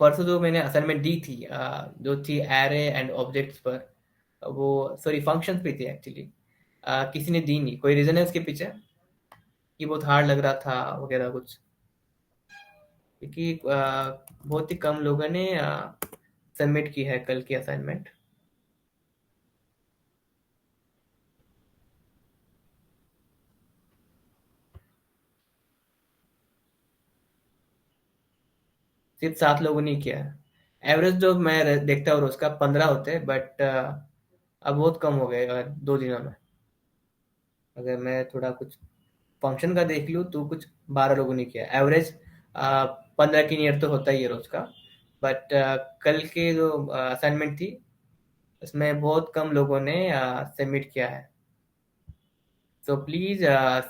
परसों जो मैंने असाइनमेंट दी थी, जो थी एरे एंड ऑब्जेक्ट्स पर, वो सॉरी फंक्शंस पे थी एक्चुअली। किसी ने दी नहीं, कोई रीजन है उसके पीछे कि बहुत हार्ड लग रहा था वगैरह कुछ? क्योंकि बहुत ही कम लोगों ने सबमिट की है कल की असाइनमेंट। सिर्फ 7 लोगों ने किया है। एवरेज जो मैं देखता हूँ रोज का 15 होते हैं, बट अब बहुत कम हो गए 2 दिनों में। अगर मैं थोड़ा कुछ फंक्शन का देख लूँ तो कुछ 12 लोगों ने किया एवरेज। 15 की नियर तो होता ही है रोज का। बट कल के जो असाइनमेंट थी उसमें बहुत कम लोगों ने सबमिट किया है। तो प्लीज़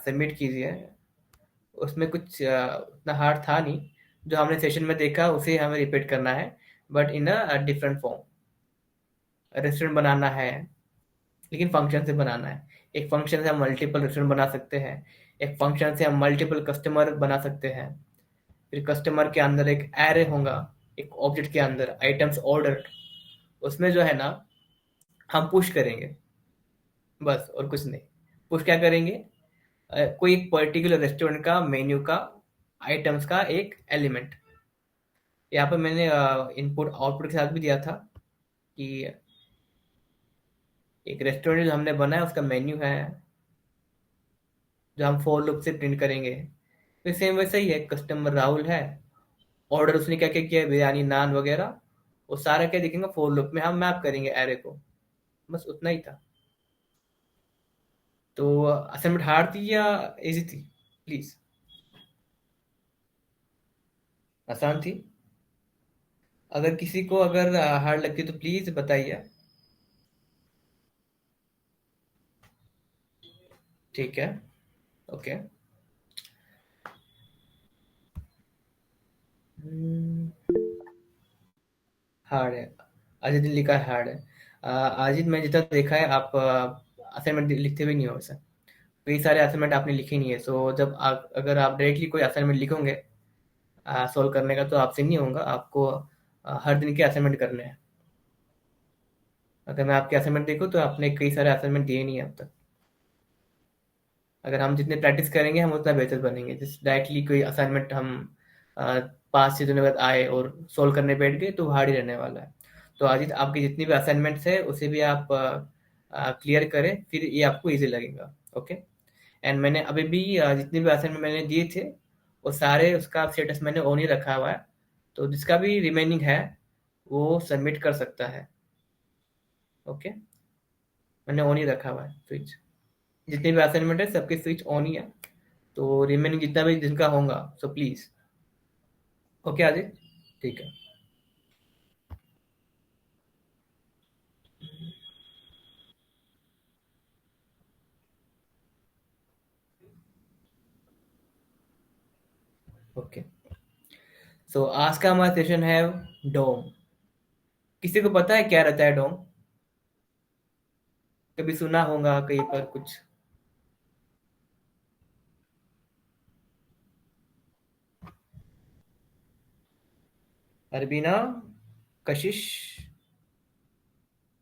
सबमिट कीजिए। उसमें कुछ उतना हार्ड था नहीं। जो हमने सेशन में देखा उसे हमें रिपीट करना है, but in a different form. Restaurant बनाना है, लेकिन फंक्शन से बनाना है। एक फंक्शन से हम मल्टीपल रेस्टोरेंट बना सकते हैं। एक फंक्शन से हम मल्टीपल कस्टमर बना सकते हैं। फिर कस्टमर के अंदर एक एरे होगा, एक ऑब्जेक्ट के अंदर आइटम्स ऑर्डर। उसमें जो है ना, हम पुश करेंगे, बस और कुछ नहीं। पुश क्या करेंगे? कोई एक पर्टिकुलर रेस्टोरेंट का मेन्यू का आइटम्स का एक एलिमेंट। यहाँ पर मैंने इनपुट आउटपुट के साथ भी दिया था कि एक रेस्टोरेंट जो हमने बनाया उसका मेन्यू है, जो हम फोर लूप से प्रिंट करेंगे। फिर सेम वैसे ही है, कस्टमर राहुल है, ऑर्डर उसने क्या क्या किया है, बिरयानी नान वगैरह। वो सारा क्या दिखेंगे फोर लूप में, हम मैप करेंगे एरे को। बस उतना ही था। तो असाइनमेंट हार्ड थी या इजी थी? प्लीज। आसान थी। अगर किसी को अगर हार्ड लगती तो प्लीज बताइए। ठीक है। ओके। हार्ड है। अजित ने लिखा है हार्ड है। अजित, मैं जितना देखा है आप असाइनमेंट लिखते भी नहीं हो वैसे। कई सारे असाइनमेंट आपने लिखे नहीं है, सो जब आप अगर आप डायरेक्टली कोई असाइनमेंट लिखोगे सॉल्व करने का, तो आपसे नहीं होगा। आपको हर दिन के असाइनमेंट करने हैं। अगर मैं आपके असाइनमेंट देखूँ तो आपने कई सारे असाइनमेंट दिए नहीं है अब तक। अगर हम जितने प्रैक्टिस करेंगे हम उतना बेहतर बनेंगे। जिस डायरेक्टली कोई असाइनमेंट हम 5 6 दिनों बाद आए और सोल्व करने बैठ गए तो हार्ड ही रहने वाला है। तो आज आपकी जितनी भी असाइनमेंट्स है उसे भी आप क्लियर करें, फिर ये आपको इजी लगेगा। ओके। एंड मैंने अभी भी जितने भी असाइनमेंट मैंने दिए थे वो सारे उसका स्टेटस मैंने ऑन ही रखा हुआ है। तो जिसका भी रिमेनिंग है वो सबमिट कर सकता है। ओके। मैंने ऑन ही रखा हुआ है स्विच। जितने भी असाइनमेंट है सबके स्विच ऑन ही है। तो रिमेनिंग जितना भी जिनका होगा, सो प्लीज। ओके आदित्य। ठीक है। ओके। सो आज का हमारा सेशन है डोम। किसी को पता है क्या रहता है डोम? कभी सुना होगा कहीं पर कुछ? अरबीना, कशिश,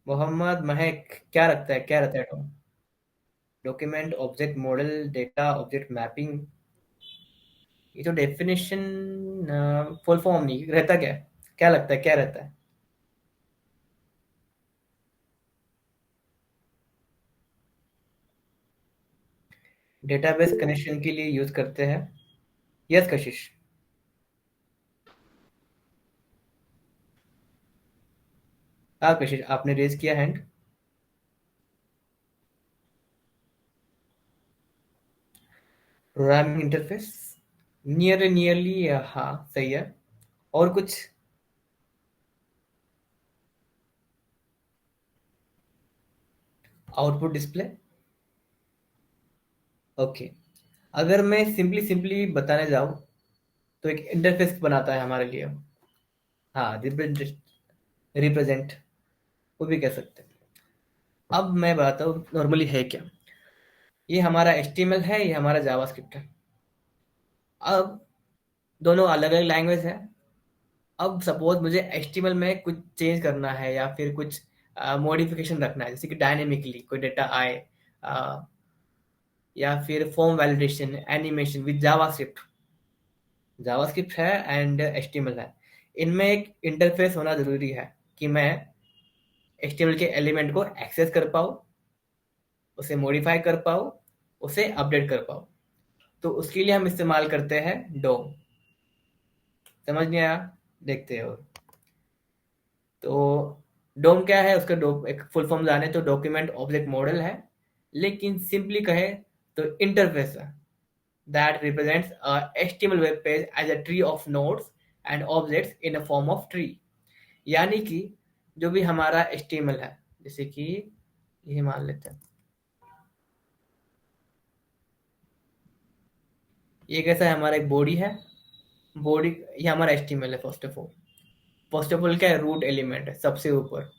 मोहम्मद, महक, क्या रखता है, क्या रहता है DOM? Document object model data object mapping. ये तो डेफिनेशन फुल फॉर्म नहीं रहता क्या? क्या लगता है क्या रहता है? डेटाबेस कनेक्शन के लिए यूज करते हैं। यस कशिश। हाँ कशिश, आपने रेज किया हैंड। Programming interface. नियरली, हाँ सही है। और कुछ? Output display. ओके। अगर मैं सिंपली सिंपली बताने जाऊँ तो एक इंटरफेस बनाता है हमारे लिए। हाँ, रिप्रेजेंट, वो भी कह सकते हैं। अब मैं बताता हूँ नॉर्मली है क्या। ये हमारा HTML है, ये हमारा जावास्क्रिप्ट है। अब दोनों अलग अलग लैंग्वेज है, अब सपोज मुझे HTML में कुछ चेंज करना है या फिर कुछ मॉडिफिकेशन रखना है, जैसे कि डायनेमिकली कोई डेटा आए, अ, या फिर form validation, animation with JavaScript. JavaScript है एंड HTML है, इनमें एक इंटरफेस होना जरूरी है कि मैं HTML के एलिमेंट को एक्सेस कर पाऊँ, उसे मॉडिफाई कर पाऊँ, उसे अपडेट कर पाऊँ। तो उसके लिए हम इस्तेमाल करते हैं डोम। समझ नहीं आया? देखते हो। तो डोम क्या है, उसका एक फुल फॉर्म जाने तो डॉक्यूमेंट ऑब्जेक्ट मॉडल है, लेकिन सिंपली कहे तो इंटरफेस है that represents a HTML web page as a tree of nodes and objects in a form of tree। यानी कि जो भी हमारा HTML है, जैसे कि ये मान लेते हैं, ये कैसा है, हमारा एक बॉडी है। बॉडी, ये हमारा HTML है। फर्स्ट ऑफ ऑल क्या है, रूट एलिमेंट है सबसे ऊपर,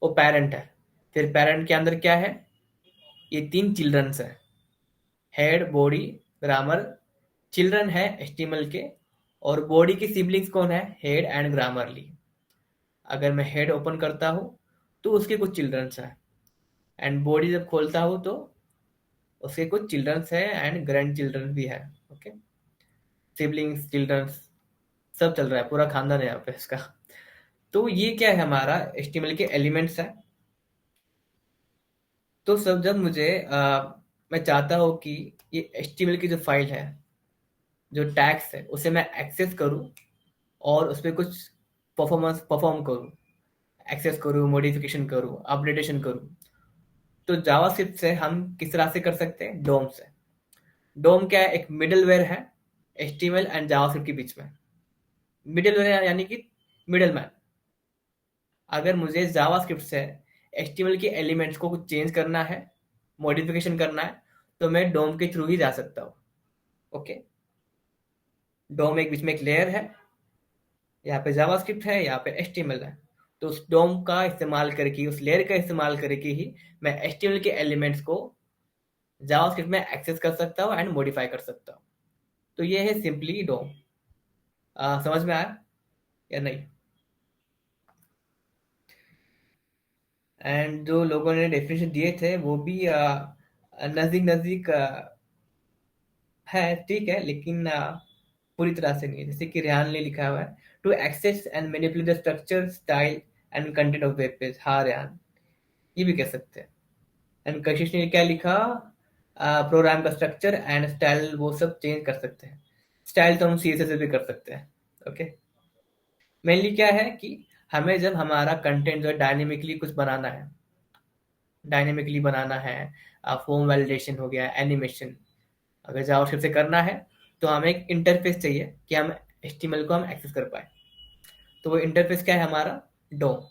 वो पेरेंट है। फिर पेरेंट के अंदर क्या है, ये तीन चिल्ड्रंस है, हेड, बॉडी, ग्रामर। चिल्ड्रन है HTML के, और बॉडी की सिबलिंग्स कौन है, हेड एंड ग्रामरली। अगर मैं हेड ओपन करता हूँ तो उसके कुछ चिल्ड्रंस हैं, एंड बॉडी जब खोलता हूँ तो उसके कुछ चिल्ड्रंस हैं एंड ग्रैंड चिल्ड्रन भी है। ओके, सिबलिंग्स, चिल्ड्रंस, सब चल रहा है, पूरा खानदान है यहाँ पे इसका। तो ये क्या है, हमारा HTML के एलिमेंट्स है। तो सब जब मुझे मैं चाहता हूँ कि ये HTML की जो फाइल है, जो टैग्स है, उसे मैं एक्सेस करूँ और उस पर कुछ परफॉर्मेंस परफॉर्म करूँ, एक्सेस करूँ, मॉडिफिकेशन करूँ, अपडेटेशन करूँ, तो जावास्क्रिप्ट से हम किस तरह से कर सकते हैं, डोम से। डोम क्या है, एक मिडलवेयर है HTML एंड जावास्क्रिप्ट के बीच में। मिडलवेयर यानी कि मिडलमैन। अगर मुझे जावास्क्रिप्ट से HTML के एलिमेंट्स को कुछ चेंज करना है, मॉडिफिकेशन करना है, तो मैं डोम के थ्रू ही जा सकता हूँ। ओके, डोम एक बीच में एक लेयर है, यहाँ पे जावास्क्रिप्ट है, यहाँ पे HTML है। तो उस डोम का इस्तेमाल करके, उस लेयर का इस्तेमाल करके ही मैं HTML के एलिमेंट्स को जावास्क्रिप्ट में एक्सेस कर सकता हूँ एंड मॉडिफाई कर सकता हूँ। तो ये है सिंपली डोम। समझ में आया या नहीं? एंड जो लोगों ने डेफिनेशन दिए थे वो भी नजदीक नजदीक है, ठीक है, लेकिन पूरी तरह से नहीं है। जैसे कि रेहान ने लिखा हुआ है, to access and manipulate the structure, style and content of web page. हाँ रेहान, ये भी कह सकते हैं। एंड कशिश ने क्या लिखा, प्रोग्राम का स्ट्रक्चर एंड स्टाइल वो सब चेंज कर सकते हैं। स्टाइल तो हम CSS से भी कर सकते हैं। ओके, मेनली क्या है कि हमें जब हमारा कंटेंट जो डायनेमिकली कुछ बनाना है, डायनेमिकली बनाना है, फॉर्म वैलिडेशन हो गया, एनिमेशन, अगर जावास्क्रिप्ट से करना है, तो हमें एक इंटरफेस चाहिए कि हम HTML को हम एक्सेस कर पाए। तो वो इंटरफेस क्या है, हमारा डोम।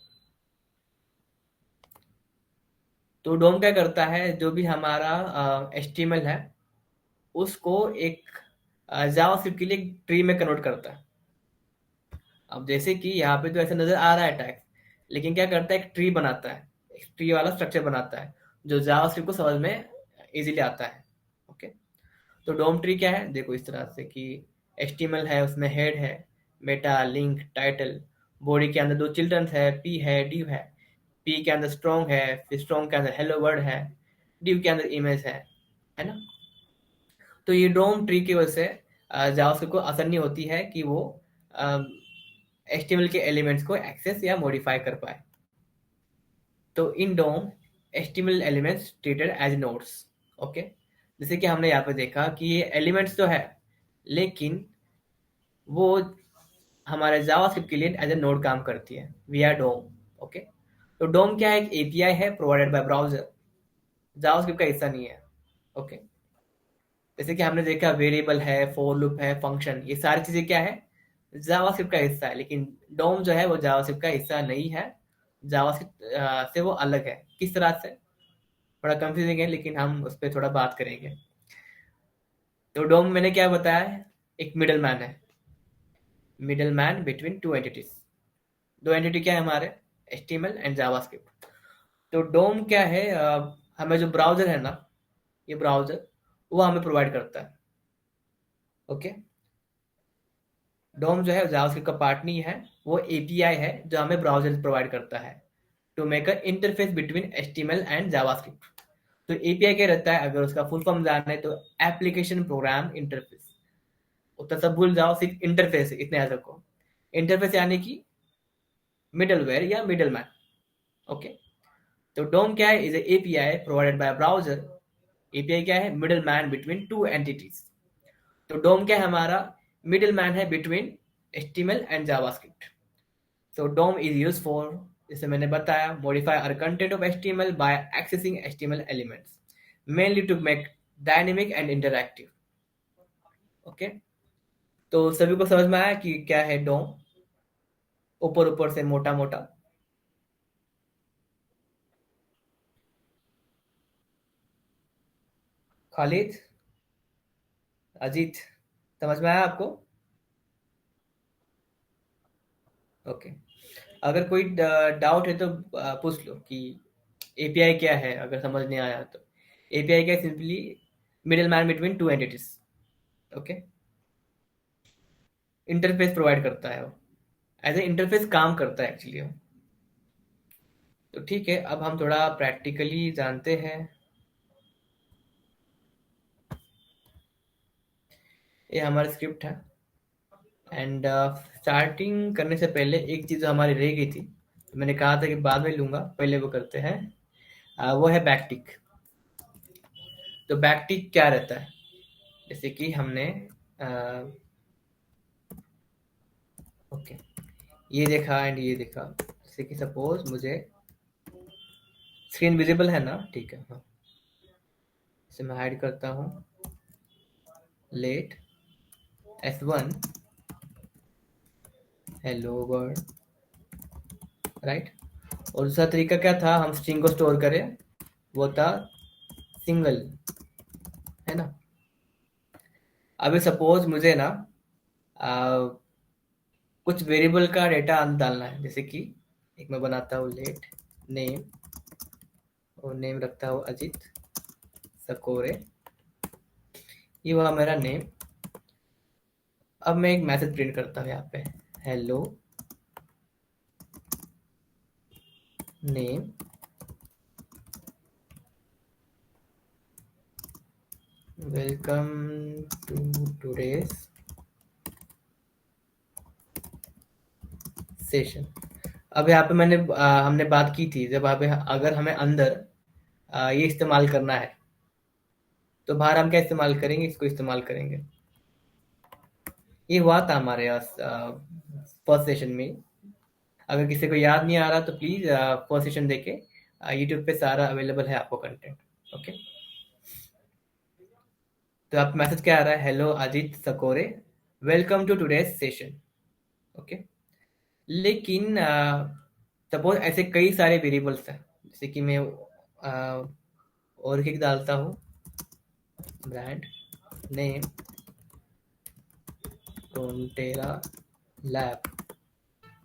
तो डोम क्या करता है, जो भी हमारा HTML है उसको एक जावास्क्रिप्ट के लिए एक ट्री में कन्वर्ट करता है। अब जैसे कि यहाँ पे तो ऐसा नजर आ रहा है टैग, लेकिन क्या करता है, एक ट्री बनाता है, एक ट्री वाला स्ट्रक्चर बनाता है जो जावास्क्रिप्ट को समझ में इजीली आता है। ओके, तो डोम ट्री क्या है, देखो इस तरह से कि HTML है, उसमें हेड है, मेटा, लिंक, टाइटल। बॉडी के अंदर दो चिल्ड्रंस है, P है, div है। P के अंदर स्ट्रॉन्ग है, फिर स्ट्रॉन्ग के अंदर हेलो वर्ड है, div के अंदर इमेज है ना। तो ये डोम ट्री की वजह से जावास्क्रिप्ट को आसानी होती है कि वो HTML के एलिमेंट्स को एक्सेस या मॉडिफाई कर पाए। तो in DOM HTML elements treated as nodes. Okay, जैसे कि हमने यहाँ पे देखा कि ये एलिमेंट्स तो है, लेकिन वो हमारे जावास्क्रिप्ट के लिए एज ए नोड काम करती है विया डोम। ओके, तो डोम क्या है, एक API है प्रोवाइडेड बाय ब्राउजर, जावास्क्रिप्ट का हिस्सा नहीं है। ओके, जैसे कि हमने देखा वेरिएबल है, फॉर लूप है, फंक्शन, ये सारी चीजें क्या है, जावास्क्रिप्ट का हिस्सा है। लेकिन डोम जो है वो जावास्क्रिप्ट का हिस्सा नहीं है, जावास्क्रिप्ट से वो अलग है। किस तरह से, थोड़ा कंफ्यूजिंग है, लेकिन हम उस पर थोड़ा बात करेंगे। तो डोम मैंने क्या बताया है, एक मिडल मैन है, middle man between two entities. दो एंटिटी क्या है हमारे, HTML एंड जावास्क्रिप्ट। तो डोम क्या है, हमें जो ब्राउजर है ना, ये ब्राउजर वो हमें प्रोवाइड करता है। ओके, डोम जो है जावास्क्रिप्ट का पार्ट नहीं है, वो एपीआई है जो हमें ब्राउजर प्रोवाइड करता है to make a interface between HTML and JavaScript. तो एपीआई क्या रहता है, अगर उसका फुल फॉर्म जाने तो एप्लीकेशन प्रोग्राम इंटरफेस। उतना सब भूल जाओ, सिर्फ इंटरफेस इतने याद रखो। इंटरफेस यानी कि मिडलवेयर या मिडलमैन। ओके। तो डोम क्या है, is API provided by browser. API क्या है, middle man between two entities. तो डोम क्या है हमारा, मिडल मैन है between HTML and JavaScript. So DOM is use for, जैसे मैंने बताया, modify our content of HTML by accessing HTML elements, mainly to make dynamic and interactive. Okay. तो सभी को समझ में आया कि क्या है डोम, ऊपर ऊपर से मोटा मोटा। खालिद, अजीत, समझ में आया आपको? ओके। अगर कोई डाउट है तो पूछ लो कि एपीआई क्या है, अगर समझ नहीं आया तो। एपीआई क्या, simply middle man between two entities. Okay. Interface provide करता है वो, एज ए इंटरफेस काम करता है एक्चुअली वो। तो ठीक है, अब हम थोड़ा प्रैक्टिकली जानते हैं। ये हमारा स्क्रिप्ट है, एंड स्टार्टिंग करने से पहले एक चीज़ हमारी रह गई थी, तो मैंने कहा था कि बाद में लूंगा, पहले वो करते हैं। वो है बैकटिक। तो बैकटिक क्या रहता है, जैसे कि हमने ओके ये देखा एंड ये देखा, जैसे कि सपोज मुझे स्क्रीन विजिबल है ना, ठीक है, हाँ। इसे मैं हाइड करता हूँ, late S1 hello world, right. और दूसरा तरीका क्या था, हम स्ट्रिंग को स्टोर करें, वो था सिंगल, है ना। अभी सपोज मुझे ना आ, कुछ वेरिएबल का डेटा डालना है, जैसे कि एक मैं बनाता हूँ लेट नेम, और नेम रखता हूँ अजित सकोरे, ये हुआ मेरा नेम। अब मैं एक मैसेज प्रिंट करता हूँ यहाँ पे, hello name welcome to today's session. अब यहाँ पे हमने बात की थी, जब यहाँ पे अगर हमें अंदर ये इस्तेमाल करना है, तो बाहर हम क्या इस्तेमाल करेंगे, इसको इस्तेमाल करेंगे। ये हुआ था हमारे यहाँ फर्स्ट सेशन में। अगर किसी को याद नहीं आ रहा तो प्लीज फर्स्ट सेशन देखे, यूट्यूब पे सारा अवेलेबल है आपको कंटेंट। ओके। तो आप मैसेज क्या आ रहा है, hello Ajit Sakore welcome to today's session. Okay. लेकिन सपोज ऐसे कई सारे वेरिएबल्स हैं, जैसे कि मैं और एक डालता हूँ, ब्रांड नेम टोनटेरा लैब।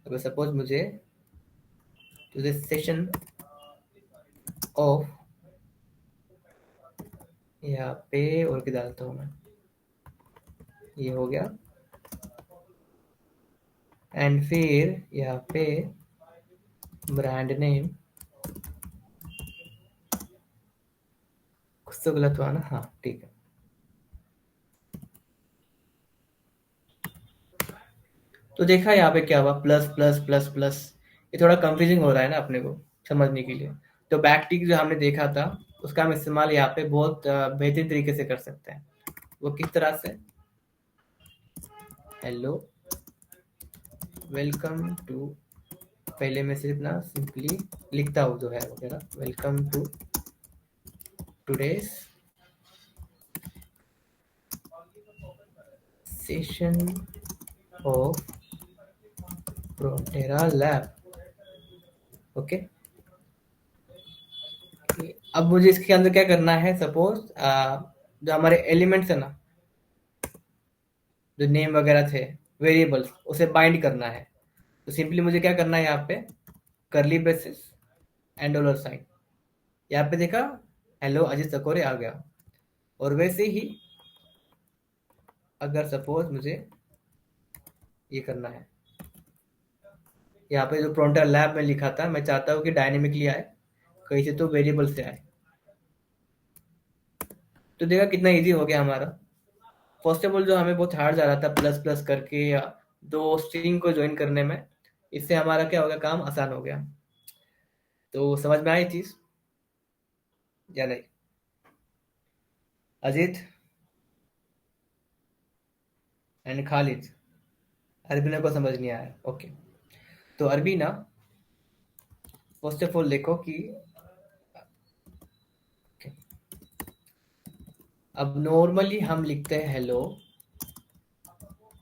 अगर सपोज मुझे टू दिस सेशन ऑफ, यहाँ पे और क्या डालता हूँ मैं, ये हो गया। एंड फिर यहाँ पे ब्रांड नेम, कुछ तो गलत हुआ ना, हाँ ठीक है। तो देखा यहाँ पे क्या हुआ, प्लस प्लस प्लस प्लस। ये थोड़ा कंफ्यूजिंग हो रहा है ना अपने को समझने के लिए। तो बैकटिक जो हमने देखा था, उसका हम इस्तेमाल यहाँ पे बहुत बेहतरीन तरीके से कर सकते हैं। वो किस तरह से, हेलो वेलकम टू, पहले मैं सिर्फ ना सिंपली लिखता हूँ जो है वगैरह, welcome to today's session of Protera lab. Okay. अब मुझे इसके अंदर क्या करना है, सपोज जो हमारे एलिमेंट्स है ना, जो नेम वगैरह थे, वेरिएबल्स, उसे बाइंड करना है। तो सिंपली मुझे क्या करना है, यहाँ पे करली ब्रेसेस एंड डॉलर साइन। यहाँ पे देखा हेलो अजीत सकोरे आ गया। और वैसे ही अगर सपोज मुझे ये करना है। यहाँ पे जो प्रोंटर लैब में लिखा था, मैं चाहता हूँ कि डायनेमिकली आए, कहीं से तो वेरिएबल से आए। तो देखा कितना इजी हो गया हमारा। फर्स्ट ऑफ ऑल जो हमें बहुत हार्ड जा रहा था प्लस प्लस करके या दो स्ट्रिंग को ज्वाइन करने में, इससे हमारा क्या हो गया, काम आसान हो गया। तो समझ में आई चीज या नहीं? अजीत एंड खालिद। अरबीना को समझ नहीं आया, ओके। तो अरबीना, फर्स्ट ऑफ ऑल देखो कि okay, अब नॉर्मली हम लिखते हैं हेलो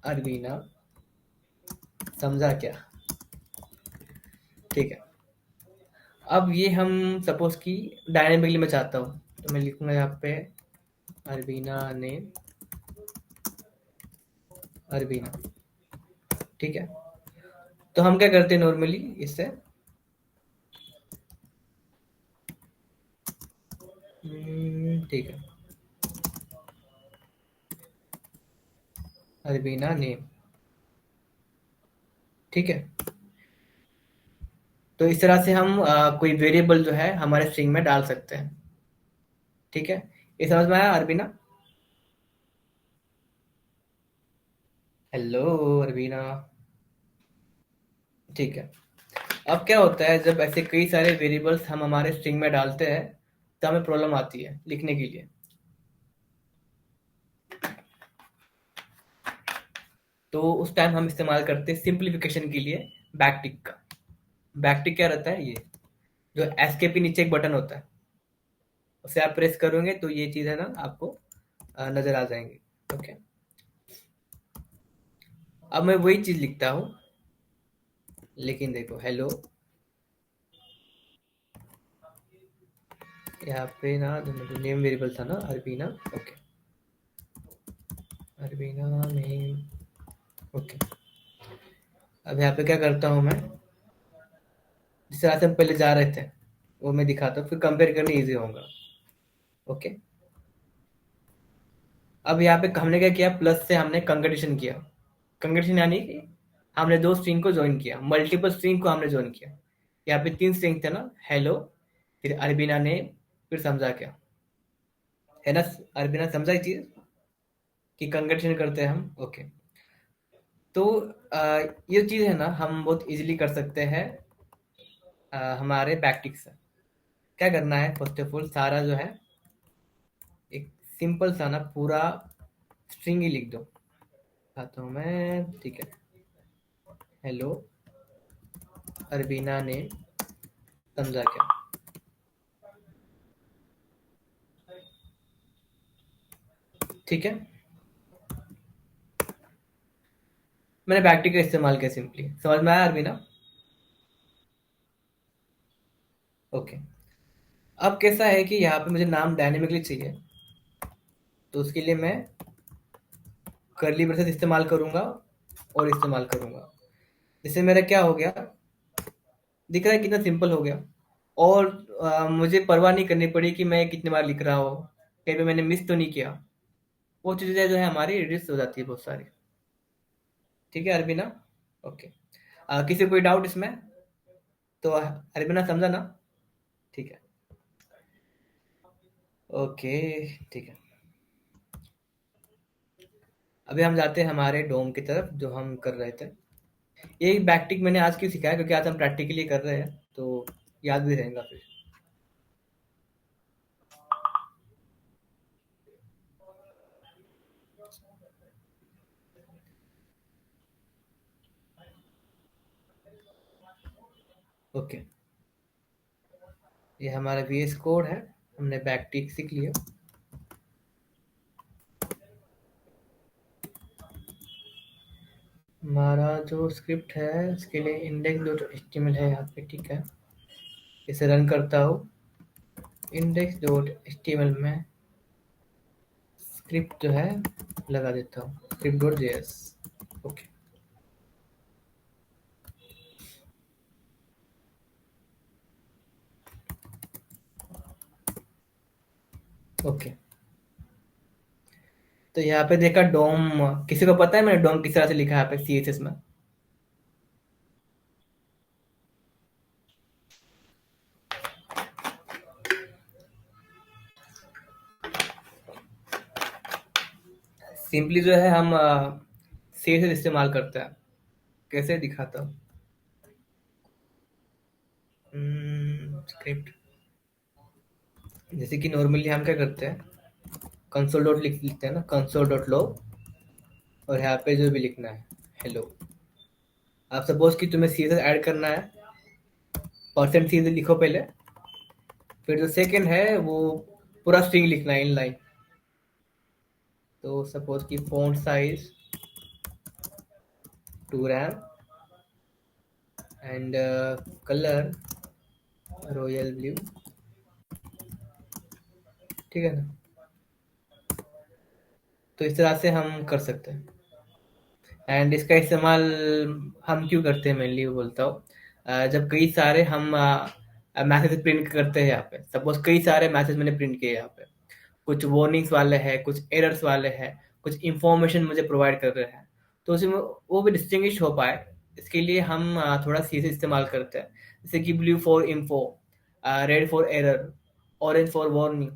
अरबीना, समझा क्या? ठीक है। अब ये हम सपोज कि डायनेमिकली मैं चाहता हूँ, तो मैं लिखूंगा यहाँ पे अरबीना ने अरबीना। ठीक है। तो हम क्या करते हैं नॉर्मली इससे, ठीक है, अरबीना नेम। ठीक है। तो इस तरह से हम कोई वेरिएबल जो है हमारे स्ट्रिंग में डाल सकते हैं। ठीक है। ये समझ में आया अरबीना? हेलो अरबीना। ठीक है। अब क्या होता है जब ऐसे कई सारे वेरिएबल्स हम हमारे स्ट्रिंग में डालते हैं, तो हमें प्रॉब्लम आती है लिखने के लिए। तो उस टाइम हम इस्तेमाल करते हैं सिंप्लीफिकेशन के लिए बैकटिक का। बैकटिक क्या रहता है? ये जो एस के पी नीचे एक बटन होता है, उसे आप प्रेस करोगे तो ये चीज है ना आपको नजर आ जाएंगी। ओके। अब मैं वही चीज लिखता हूँ, लेकिन देखो हेलो, यहाँ पे ना जो नेम वेरिएबल था ना अरबीना, ओके, अरबीना नेम, ओके। अब यहाँ पे क्या करता हूँ मैं, जिस तरह से हम पहले जा रहे थे वो मैं दिखाता हूँ, फिर कंपेयर करने इजी होगा। ओके। अब यहाँ पे हमने क्या किया, प्लस से हमने कंकेटेशन किया। कंकेटेशन यानी कि हमने दो स्ट्रिंग को ज्वाइन किया, मल्टीपल स्ट्रिंग को हमने ज्वाइन किया। यहाँ पे तीन स्ट्रिंग थे ना, हेलो, फिर अरबीना ने, फिर समझा क्या, है ना? अरबीना समझा ये चीज कि कंकेटेशन करते हैं हम। ओके। तो ये चीज है ना हम बहुत इजीली कर सकते हैं हमारे बैकटिक से। क्या करना है, फर्स्ट ऑफ ऑल सारा जो है एक सिंपल सा ना पूरा स्ट्रिंग ही लिख दो। आता हूँ मैं, ठीक है, हेलो अरबीना ने समझा क्या। ठीक है। मैंने बैकटिक का इस्तेमाल किया सिंपली, समझ में आया अरबीना? ओके। अब कैसा है कि यहाँ पे मुझे नाम डायनेमिकली चाहिए, तो उसके लिए मैं कर्ली ब्रेसेस इस्तेमाल करूंगा और इस्तेमाल करूंगा। इससे मेरा क्या हो गया, दिख रहा है कितना सिंपल हो गया। और मुझे परवाह नहीं करनी पड़ी कि मैं कितनी बार लिख रहा हूँ, कहीं पे मैंने मिस तो नहीं किया। वो चीज़ें जो है हमारी रिड्यूस हो जाती है बहुत सारी। ठीक है अरबिना? ओके। किसी को कोई डाउट इसमें? तो अरबिना समझा ना? ठीक है। ओके। ठीक है। अभी हम जाते हैं हमारे डोम की तरफ जो हम कर रहे थे। ये बैकटिक मैंने आज क्यों सिखाया, क्योंकि आज हम प्रैक्टिकली कर रहे हैं, तो याद भी रहेगा फिर। ओके। ये हमारा वीएस कोड है, हमने बैकटिक सीख लिया। हमारा जो स्क्रिप्ट है इसके लिए इंडेक्स डॉट एचटीएमएल है यहाँ पे। ठीक है। इसे रन करता हूँ। इंडेक्स डॉट एचटीएमएल में स्क्रिप्ट जो है लगा देता हूँ, script dot JS. Okay. Okay. तो यहाँ पे देखा डोम, किसी को पता है मैंने डोम किस तरह से लिखा है यहाँ पे सीएसएस में? सिंपली जो है हम सीएसएस इस्तेमाल करते हैं। कैसे दिखाता हूँ? स्क्रिप्ट, जैसे कि नॉर्मली हम क्या करते हैं, कंसोल डॉट लिखते हैं ना, कंसोल डॉट लो, और यहाँ पे जो भी लिखना है हेलो। आप सपोज कि तुम्हें सीएसएस ऐड करना है, परसेंट सीएसएस लिखो पहले, फिर जो सेकंड है वो पूरा स्ट्रिंग लिखना है इन लाइन। तो सपोज कि font size 2 RAM and colour royal blue, ठीक है ना? तो इस तरह से हम कर सकते हैं। एंड इसका इस्तेमाल हम क्यों करते हैं मेनली वो बोलता हूँ। जब कई सारे हम मैसेज प्रिंट करते हैं यहाँ पे, सपोज कई सारे मैसेज मैंने प्रिंट किए यहाँ पे, कुछ वार्निंग्स वाले हैं, कुछ एरर्स वाले हैं, कुछ इंफॉर्मेशन मुझे प्रोवाइड कर रहे हैं, तो उसमें वो भी डिस्टिंग्विश हो पाए, इसके लिए हम थोड़ा सी से इस्तेमाल करते हैं। जैसे कि blue for info, red for error, orange for warning.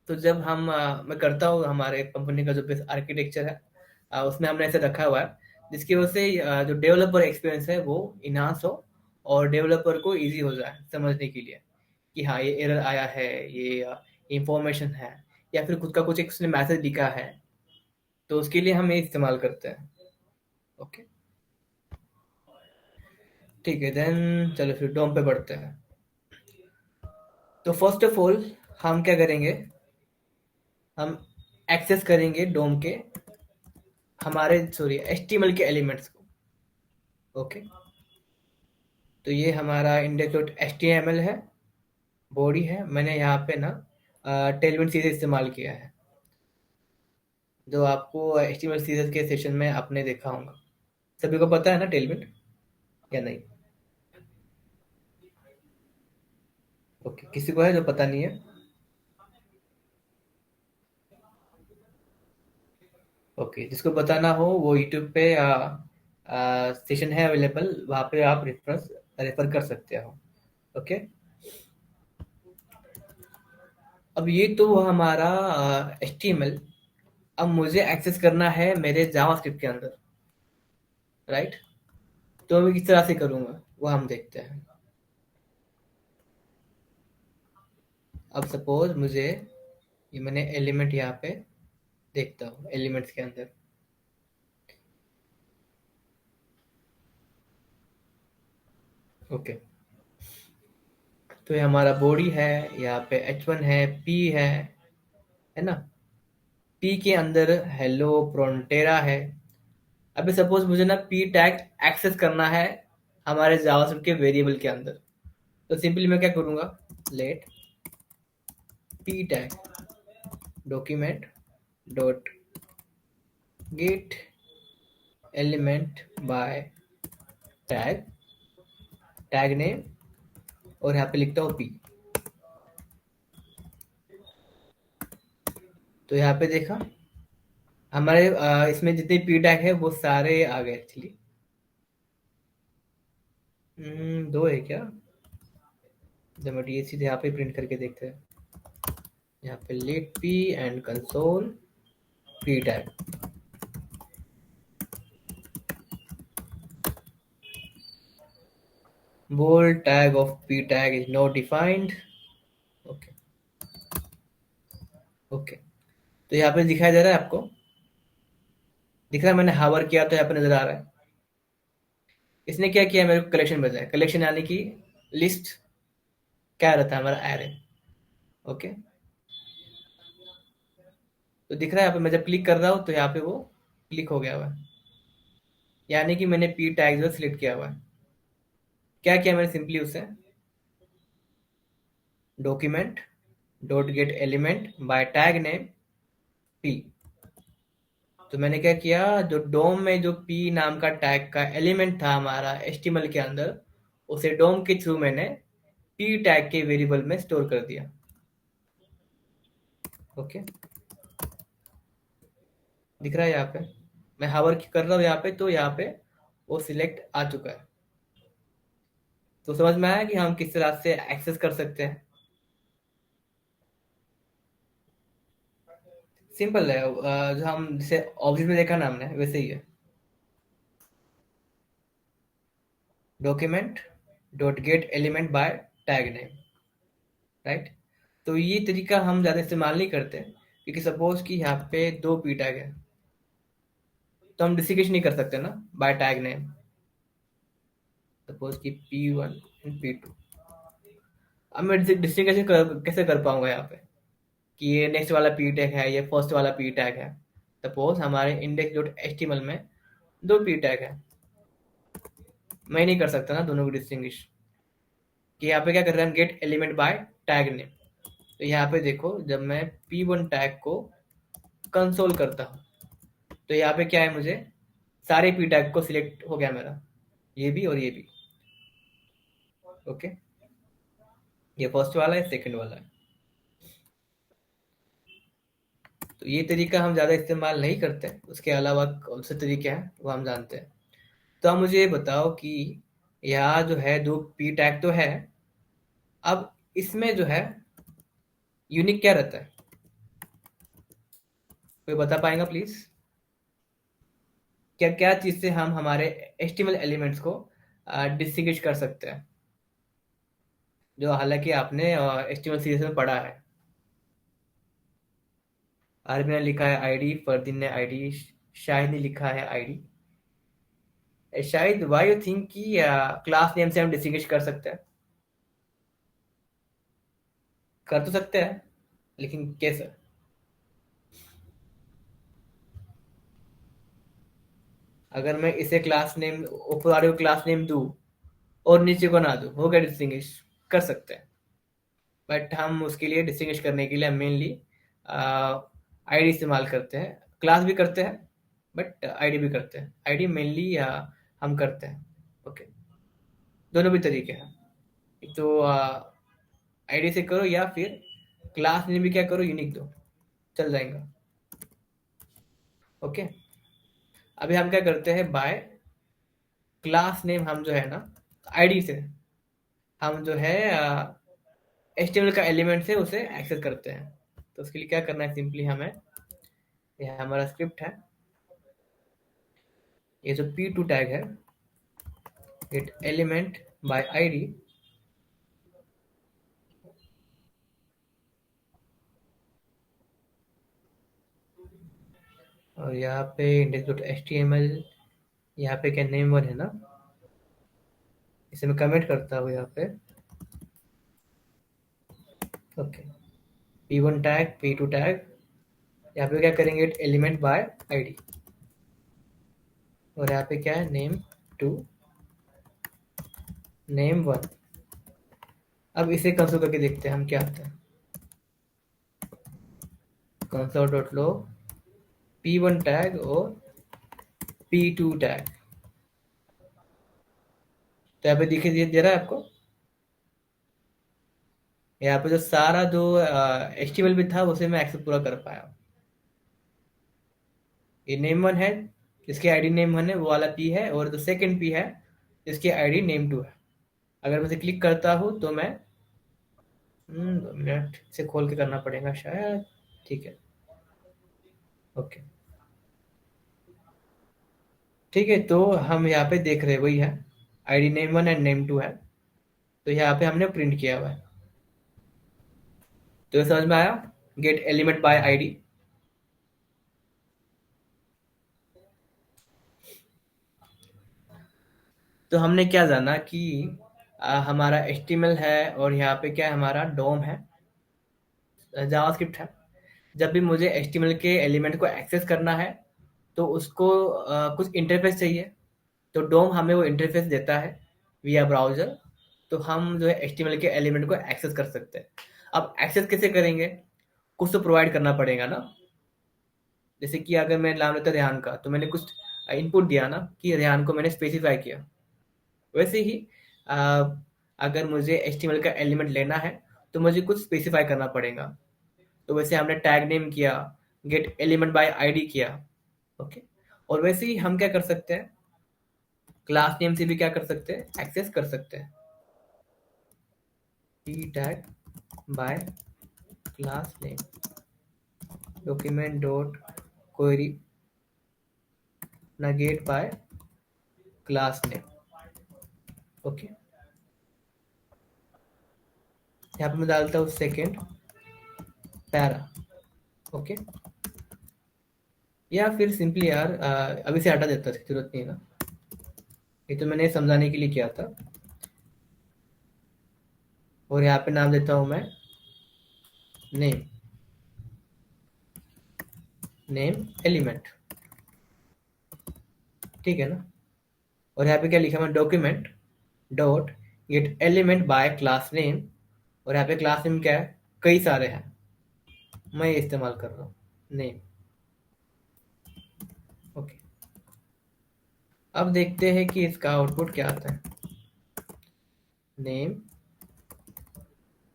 तो जब हम मैं करता हूँ हमारे कंपनी का जो बेस आर्किटेक्चर है, उसमें हमने ऐसे रखा हुआ है जिसकी वजह से जो डेवलपर एक्सपीरियंस है वो इनहांस हो, और डेवलपर को इजी हो जाए समझने के लिए कि हाँ ये एरर आया है, ये इंफॉर्मेशन है, या फिर खुद का कुछ एक उसने मैसेज लिखा है, तो उसके लिए हम ये इस्तेमाल करते हैं। ओके, ठीक है, देन चलो फिर डोम पे बढ़ते हैं। तो फर्स्ट ऑफ ऑल हम क्या करेंगे, हम एक्सेस करेंगे डोम के हमारे सॉरी एचटीएमएल के एलिमेंट्स को। ओके, तो ये हमारा index dot H T M L है, बॉडी है। मैंने यहाँ पे ना टेलविंड सीरीज इस्तेमाल किया है, जो आपको H T M L series के सेशन में आपने देखा होगा। सभी को पता है ना टेलविंड, या नहीं? ओके, किसी को है जो पता नहीं है? ओके, जिसको बताना हो वो यूट्यूब पे सेशन है अवेलेबल, वहाँ पे आप रेफर कर सकते हो। ओके, अब ये तो हुआ हमारा एच टी एम एल। अब मुझे एक्सेस करना है मेरे जावास्क्रिप्ट के अंदर, राइट? तो मैं किस तरह से करूँगा वो हम देखते हैं। अब सपोज मुझे, ये मैंने एलिमेंट यहाँ पे देखता हूँ एलिमेंट्स के अंदर। ओके, तो ये हमारा बॉडी है, यहाँ पे H1 है, P है ना? P के अंदर हेलो प्रोन्टेरा है। अभी सपोज मुझे ना P टैग एक्सेस करना है हमारे जावास्क्रिप्ट के वेरिएबल के अंदर, तो सिंपली मैं क्या करूँगा, let P tag document dot get element by tag, tag name, और यहाँ पे लिखता हूँ P। तो यहाँ पे देखा हमारे इसमें जितने पी टैग है वो सारे आ गए एक्चुअली। दो है क्या? जब मैं ये सीधे यहाँ पे प्रिंट करके देखते हैं, यहाँ पे let P and console P tag. Bold tag of P tag is not defined. Okay, okay, तो यहाँ पे दिखाई दे रहा है आपको? दिख रहा है? मैंने हावर किया तो यहाँ पे नजर आ रहा है। इसने क्या किया, मेरे को कलेक्शन बताया, कलेक्शन यानी कि लिस्ट, क्या रहता है हमारा एरे। ओके, तो दिख रहा है यहाँ पे, मैं जब क्लिक कर रहा हूँ तो यहाँ पे वो क्लिक हो गया हुआ है, यानी कि मैंने पी टैग जो सिलेक्ट किया हुआ है। क्या किया मैंने, सिंपली उसे document dot get element by tag name P. तो मैंने क्या किया, जो डोम में जो पी नाम का टैग का एलिमेंट था हमारा एचटीएमएल के अंदर, उसे डोम के थ्रू मैंने पी टैग के वेरिएबल में स्टोर कर दिया। ओके, दिख रहा है यहाँ पे, मैं हावर कर रहा हूँ यहाँ पे, तो यहाँ पे वो सिलेक्ट आ चुका है। तो समझ में आया कि हम किस तरह से एक्सेस कर सकते हैं। सिंपल है, जो हम जैसे ऑब्जेक्ट में देखा ना हमने, वैसे ही है। Document dot get element by tag name, right. तो ये तरीका हम ज़्यादा इस्तेमाल नहीं करते, क्योंकि सपोज कि यहाँ पे दो पी टैग है, तो हम डिस्टिंग्विश नहीं कर सकते ना बाय टैग नेम। सपोज कि P1 एंड P2, अब मैं डिस्टिंग्विश कैसे कर पाऊंगा यहाँ पे कि ये नेक्स्ट वाला पी टैग है, ये फर्स्ट वाला पी टैग है। सपोज हमारे इंडेक्स डॉट एचटीएमएल में दो पी टैग है, मैं नहीं कर सकता ना दोनों को डिस्टिंग्विश। कि यहाँ पे क्या कर रहे हैं हम, gate element by tag name. तो यहाँ पे देखो, जब मैं P1 टैग को कंसोल करता हूँ, तो यहाँ पे क्या है, मुझे सारे पी टैग को सिलेक्ट हो गया मेरा, ये भी और ये भी। ओके, ये फर्स्ट वाला है, सेकंड वाला है। तो ये तरीका हम ज़्यादा इस्तेमाल नहीं करते, उसके अलावा कौन से तरीके हैं वो हम जानते हैं। तो आप मुझे ये बताओ कि यहाँ जो है दो पी टैग तो है, अब इसमें जो है यूनिक क्या रहता है, कोई बता पाएगा प्लीज? क्या क्या चीज से हम हमारे एचटीएमएल एलिमेंट्स को डिस्टिंग्विश कर सकते हैं, जो हालांकि आपने एचटीएमएल सीरीज में पढ़ा है। आरबी ने लिखा है आईडी, फरदीन ने आईडी, शाहिद ने लिखा है आईडी। शायद वाई यू थिंक कि क्लास नेम से हम डिस्टिंग्विश कर सकते हैं? कर तो सकते हैं, लेकिन कैसे? अगर मैं इसे क्लास नेम, ऊपर वाले को क्लास नेम दूं और नीचे को ना दूं, वो क्या डिस्टिंग्विश कर सकते हैं। बट हम उसके लिए डिस्टिंग्विश करने के लिए मेनली आईडी इस्तेमाल करते हैं, क्लास भी करते हैं, बट आईडी भी करते हैं। आईडी मेनली हम करते हैं। ओके, दोनों भी तरीके हैं। एक तो आईडी से करो, या फिर क्लास में भी क्या करो, यूनिक दो, चल जाएगा। ओके, अभी हम क्या करते हैं, बाय क्लास नेम हम जो है ना, आईडी से हम जो है एचटीएमएल का एलिमेंट से उसे एक्सेस करते हैं। तो उसके लिए क्या करना है, सिंपली हमें, यह हमारा स्क्रिप्ट है, ये जो P2 टैग है, गेट एलिमेंट बाय आईडी, और यहाँ पे index dot H T M L, यहाँ पे क्या नेम वन है ना, इसे मैं कमेंट करता हूँ यहाँ पे। Okay, P1 tag, P2 tag, यहाँ पे क्या करेंगे, एलिमेंट बाय आईडी, और यहाँ पे क्या है, नेम टू, नेम वन। अब इसे कंसोल करके देखते हैं हम क्या आता है। कंसोल डॉट लो P1 टैग और P2 टैग, तो यहाँ पे दिखे दे रहा है आपको, यहाँ पे जो सारा जो एचटीएमएल भी था उसे मैं एक्सेस पूरा कर पाया। ये नेम वन है, जिसकी आईडी नेम वन है, वो वाला पी है, और जो सेकंड पी है जिसकी आईडी नेम टू है। अगर मैं इसे क्लिक करता हूँ तो मैं 2 मिनट से खोल के करना पड़ेगा शायद, ठीक है। ओके, ठीक है, तो हम यहाँ पे देख रहे हैं वही है, ID name one and name two है, तो यहाँ पे हमने प्रिंट किया हुआ है। तो ये समझ में आया, गेट एलिमेंट बाय आईडी। तो हमने क्या जाना कि हमारा एचटीएमएल है, और यहाँ पे क्या है, हमारा डोम है, जावास्क्रिप्ट है। जब भी मुझे एचटीएमएल के एलिमेंट को एक्सेस करना है, तो उसको कुछ इंटरफेस चाहिए, तो डोम हमें वो इंटरफेस देता है विया ब्राउजर। तो हम जो है एचटीएमएल के एलिमेंट को एक्सेस कर सकते हैं। अब एक्सेस कैसे करेंगे, कुछ तो प्रोवाइड करना पड़ेगा ना। जैसे कि अगर मैं नाम लेता रेहान का, तो मैंने कुछ इनपुट दिया ना कि रेहान को मैंने स्पेसिफाई किया। वैसे ही अ, अगर मुझे एचटीएमएल का एलिमेंट लेना है, तो मुझे कुछ स्पेसिफाई करना पड़ेगा। तो वैसे हमने टैग नेम किया, गेट एलिमेंट बाय आईडी किया, ओके। और वैसे ही हम क्या कर सकते हैं, क्लास नेम से भी क्या कर सकते हैं, एक्सेस कर सकते हैं। p tag by class name document dot query नगेट बाय क्लास नेम। ओके, यहाँ पे मैं डालता हूँ सेकेंड पैरा। ओके, या फिर सिंपली यार अभी से हटा देता, इसकी जरूरत नहीं है ना, ये तो मैंने समझाने के लिए किया था। और यहाँ पे नाम देता हूँ मैं नेम, नेम एलिमेंट, ठीक है ना। और यहाँ पे क्या लिखा मैं, document dot get element bye class name. और यहाँ पे क्लास नेम क्या है, कई सारे हैं, मैं ये इस्तेमाल कर रहा हूँ, नेम। ओके, अब देखते हैं कि इसका आउटपुट क्या आता है। Name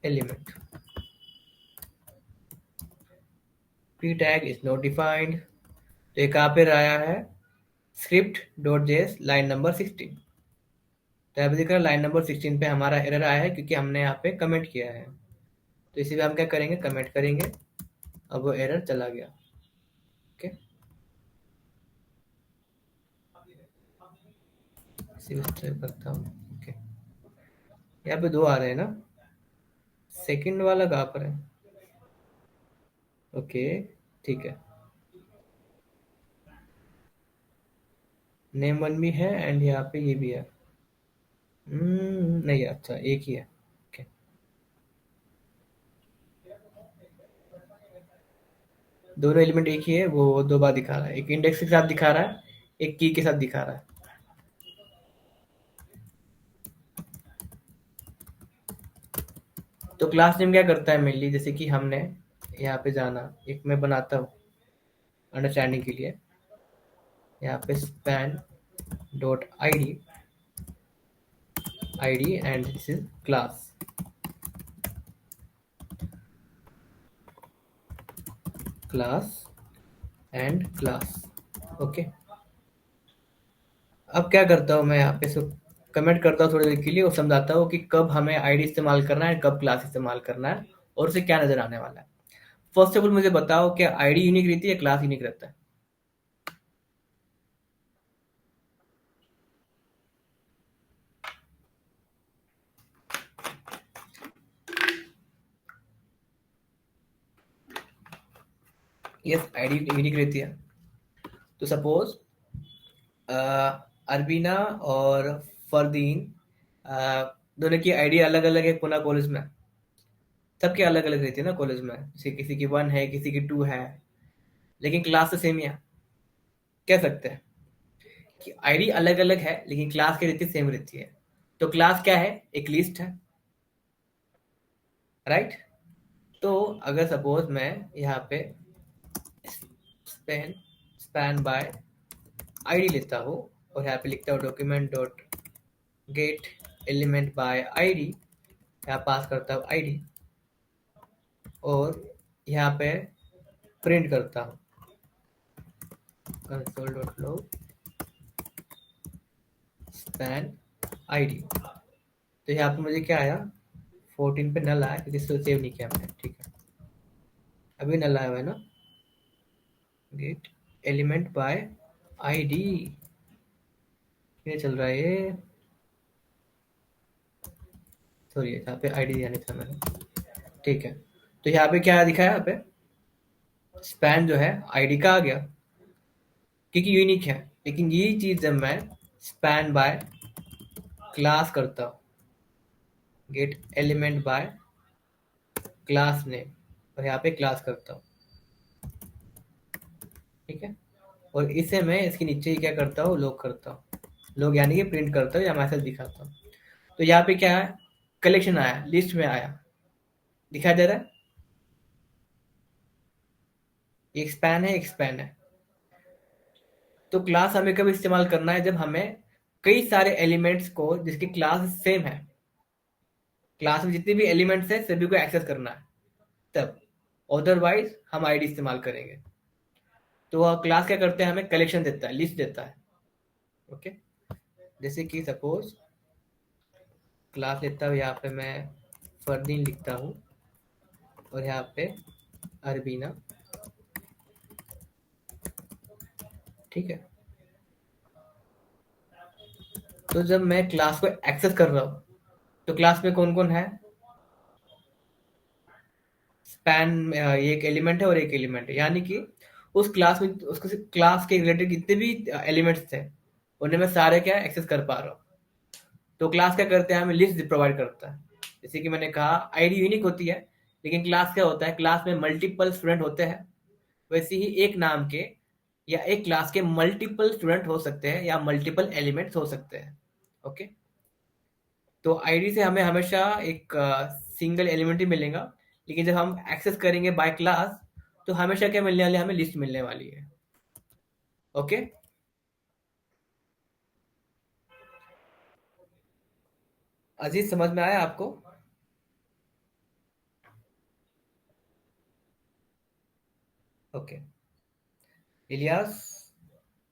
element p tag is not defined. तो ये कहाँ पे आया है, script dot JS line number 16। तो यहाँ पे दिख रहा है लाइन नंबर 16 पे हमारा एरर आया है क्योंकि हमने यहाँ पे कमेंट किया है। तो इसी पे हम क्या करेंगे, कमेंट करेंगे। अब वो एरर चला गया। ओके, इसी को सेव करता हूँ। ओके, यहाँ पे दो आ रहे हैं ना, सेकंड वाला कहाँ पर है। ओके, ठीक है, नेम वन भी है एंड यहाँ पे ये भी है। नहीं, अच्छा एक ही है। ओके, दोनों एलिमेंट एक ही है, वो दो बार दिखा रहा है, एक इंडेक्स के साथ दिखा रहा है, एक की के साथ दिखा रहा है। तो क्लास नेम क्या करता है मेनली, जैसे कि हमने यहाँ पे जाना, एक मैं बनाता हूँ अंडरस्टैंडिंग के लिए। यहाँ पे span dot id and this is class, class and class. Okay, अब क्या करता हूँ मैं, यहाँ पे सब कमेंट करता हूँ थोड़ी देर के लिए और समझाता हूँ कि कब हमें आईडी इस्तेमाल करना है, कब क्लास इस्तेमाल करना है, और उसे क्या नजर आने वाला है। फर्स्ट ऑफ ऑल मुझे बताओ, क्या आईडी यूनिक रहती है, क्लास यूनिक रहता है। यस, आईडी यूनिक रहती है। तो सपोज अरबीना और फरदीन, दोनों की आईडी अलग अलग है पुणे कॉलेज में, सबकी अलग अलग रहती है ना कॉलेज में, जैसे किसी की 1 है, किसी की 2 है, लेकिन क्लास तो सेम ही है। कह सकते हैं कि आईडी अलग अलग है लेकिन क्लास की रहती सेम रहती है। तो क्लास क्या है, एक लिस्ट है, राइट। तो अगर सपोज मैं यहाँ पे स्पैन स्पैन बाय आईडी लेता हूँ और यहाँ पे लिखता हूँ document dot get element bye ID, यहाँ पास करता हूँ आईडी और यहाँ पे प्रिंट करता हूँ console dot log span ID. तो यहाँ पे मुझे क्या आया, 14 पे नल आया क्योंकि इसको सेव नहीं किया मैंने, ठीक है। अभी नल आया हुआ है ना, गेट एलिमेंट बाय आईडी, ये चल रहा है ये, सॉरी यहाँ पे आईडी दिया नहीं था मैंने, ठीक है। तो यहाँ पे क्या दिखा है, यहाँ पे स्पैन जो है आईडी का आ गया क्योंकि यूनिक है। लेकिन यही चीज जब मैं स्पैन बाय क्लास करता हूँ, gate element bye class name, और यहाँ पे क्लास करता हूँ, ठीक है। और इसे मैं इसके नीचे ही क्या करता हूँ, लॉग करता हूँ, लॉग यानी कि प्रिंट करता हूँ या मैसेज दिखाता हूँ। तो यहाँ पे क्या है, कलेक्शन आया, लिस्ट में आया, दिखाई दे रहा है, एक स्पैन है, एक स्पैन है। तो क्लास हमें कब इस्तेमाल करना है, जब हमें कई सारे एलिमेंट्स को जिसकी क्लास सेम है, क्लास में जितने भी एलिमेंट्स हैं सभी को एक्सेस करना है, तब। अदरवाइज हम आईडी इस्तेमाल करेंगे। तो क्लास क्या करते हैं, हमें कलेक्शन देता है, लिस्ट देता है। ओके, जैसे कि सपोज क्लास लेता हूँ, यहाँ पे मैं फरदीन लिखता हूँ और यहाँ पे अरबीना। ठीक है, तो जब मैं क्लास को एक्सेस कर रहा हूँ तो क्लास में कौन कौन है, स्पैन ये एक एलिमेंट है और एक एलिमेंट है, यानी कि उस क्लास में उसको क्लास के रिलेटेड जितने भी एलिमेंट्स थे उन्हें मैं सारे क्या एक्सेस कर पा रहा हूँ। तो क्लास क्या करते हैं, हमें लिस्ट प्रोवाइड करता है। जैसे कि मैंने कहा आईडी यूनिक होती है, लेकिन क्लास क्या होता है, क्लास में मल्टीपल स्टूडेंट होते हैं। वैसे ही एक नाम के या एक क्लास के मल्टीपल स्टूडेंट हो सकते हैं या मल्टीपल एलिमेंट्स हो सकते हैं। ओके, तो आईडी से हमें हमेशा एक सिंगल एलिमेंट ही मिलेगा, लेकिन जब हम एक्सेस करेंगे बाय क्लास तो हमेशा क्या मिलने वाली है, हमें लिस्ट मिलने वाली है। ओके, अजीज समझ में आया आपको? ओके, इलियास,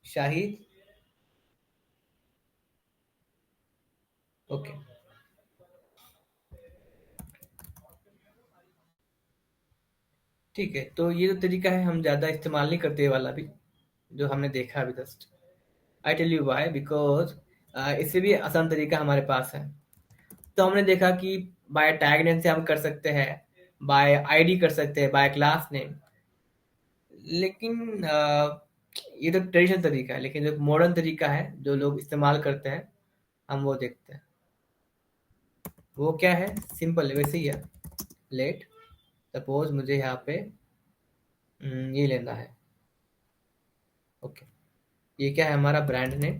शाहिद। ओके, ठीक है, तो ये जो तरीका है हम ज़्यादा इस्तेमाल नहीं करते, ये वाला भी जो हमने देखा अभी just. I tell you why, because इससे भी आसान तरीका हमारे पास है। तो हमने देखा कि बाय टैग नेम से हम कर सकते हैं, बाय आईडी कर सकते हैं, बाय क्लास नेम। लेकिन ये तो ट्रेडिशनल तरीका है, लेकिन जो मॉडर्न तरीका है जो लोग इस्तेमाल करते हैं हम वो देखते हैं। वो क्या है, सिंपल है, वैसे ही है। लेट सपोज मुझे यहाँ पे ये लेना है। ओके, ये क्या है, हमारा brand name,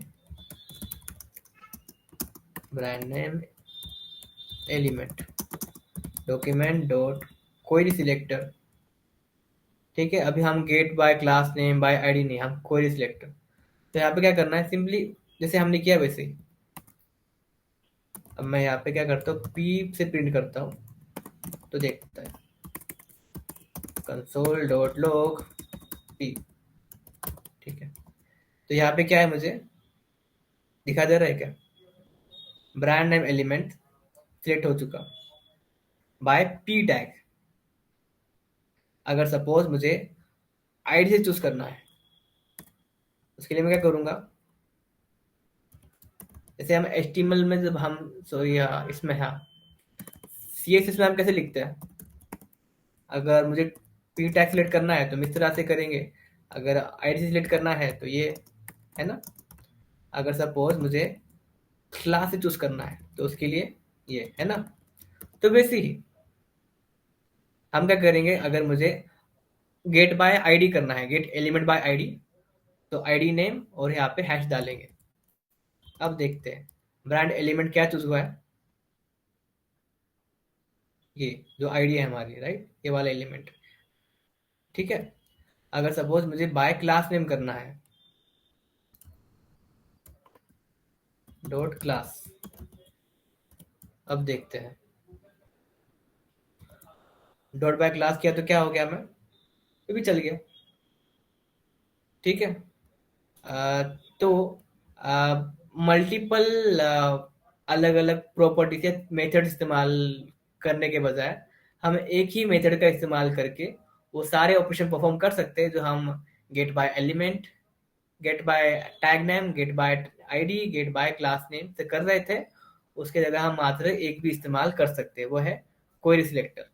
brand name element document dot query selector. ठीक है, अभी हम get by class name by ID नहीं, हम क्वेरी सिलेक्टर। तो यहाँ पे क्या करना है, सिंपली जैसे हमने किया वैसे ही। अब मैं यहाँ पे क्या करता हूँ, पी से प्रिंट करता हूँ तो देखता है कंसोल डॉट लॉग पी। ठीक है, तो यहाँ पे क्या है, मुझे दिखा दे रहा है क्या, ब्रांड नेम एलिमेंट सिलेक्ट हो चुका बाय पी टैग। अगर सपोज मुझे आईडी से चूज करना है, उसके लिए मैं क्या करूंगा, जैसे हम एचटीएमएल में जब हम सॉरी इसमें है सीएसएस में हम कैसे लिखते हैं, अगर मुझे पी टैग सिलेक्ट करना है तो हम इस तरह से करेंगे, अगर आईडी से सिलेक्ट करना है तो ये है ना, अगर सपोज मुझे क्लास से चूज करना है तो उसके लिए ये है ना। तो वैसे ही हम क्या करेंगे, अगर मुझे गेट बाय आईडी करना है, गेट एलिमेंट बाय आईडी, तो आईडी नेम और यहाँ पे हैश डालेंगे। अब देखते हैं ब्रांड एलिमेंट क्या चूज हुआ है, ये जो आईडी है हमारी, राइट, ये वाला एलिमेंट। ठीक है, अगर सपोज मुझे बाय क्लास नेम करना है, डॉट क्लास। अब देखते हैं, डॉट बाय क्लास किया तो क्या हो गया, मैं ये भी चल गया। ठीक है, अ, तो मल्टीपल अलग अलग प्रॉपर्टी के मेथड इस्तेमाल करने के बजाय हम एक ही मेथड का इस्तेमाल करके वो सारे ऑपरेशन परफॉर्म कर सकते हैं जो हम get by element, get by tag name, get by ID, get by class name से कर रहे थे। उसके जगह हम मात्र एक भी इस्तेमाल कर सकते हैं, वो है क्वेरी सिलेक्टर।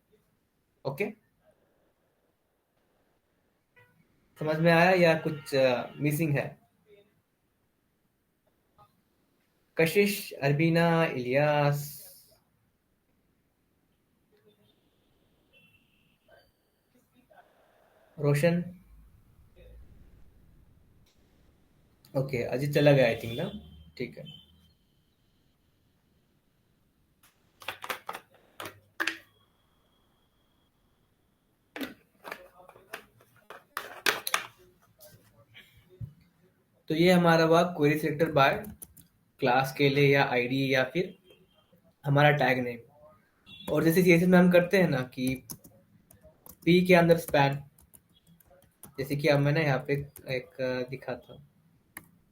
ओके, समझ में आया या कुछ मिसिंग है? कशिश, अरबीना, इलियास, रोशन। ओके, अजीत चला गया आई थिंक ना। ठीक है, तो ये हमारा हुआ क्वेरी सिलेक्टर बाय क्लास के लिए या आईडी या फिर हमारा टैग नेम। और जैसे सीएसएस में हम करते हैं ना कि पी के अंदर स्पैन, जैसे कि अब मैं ना यहाँ पे एक दिखाता हूँ।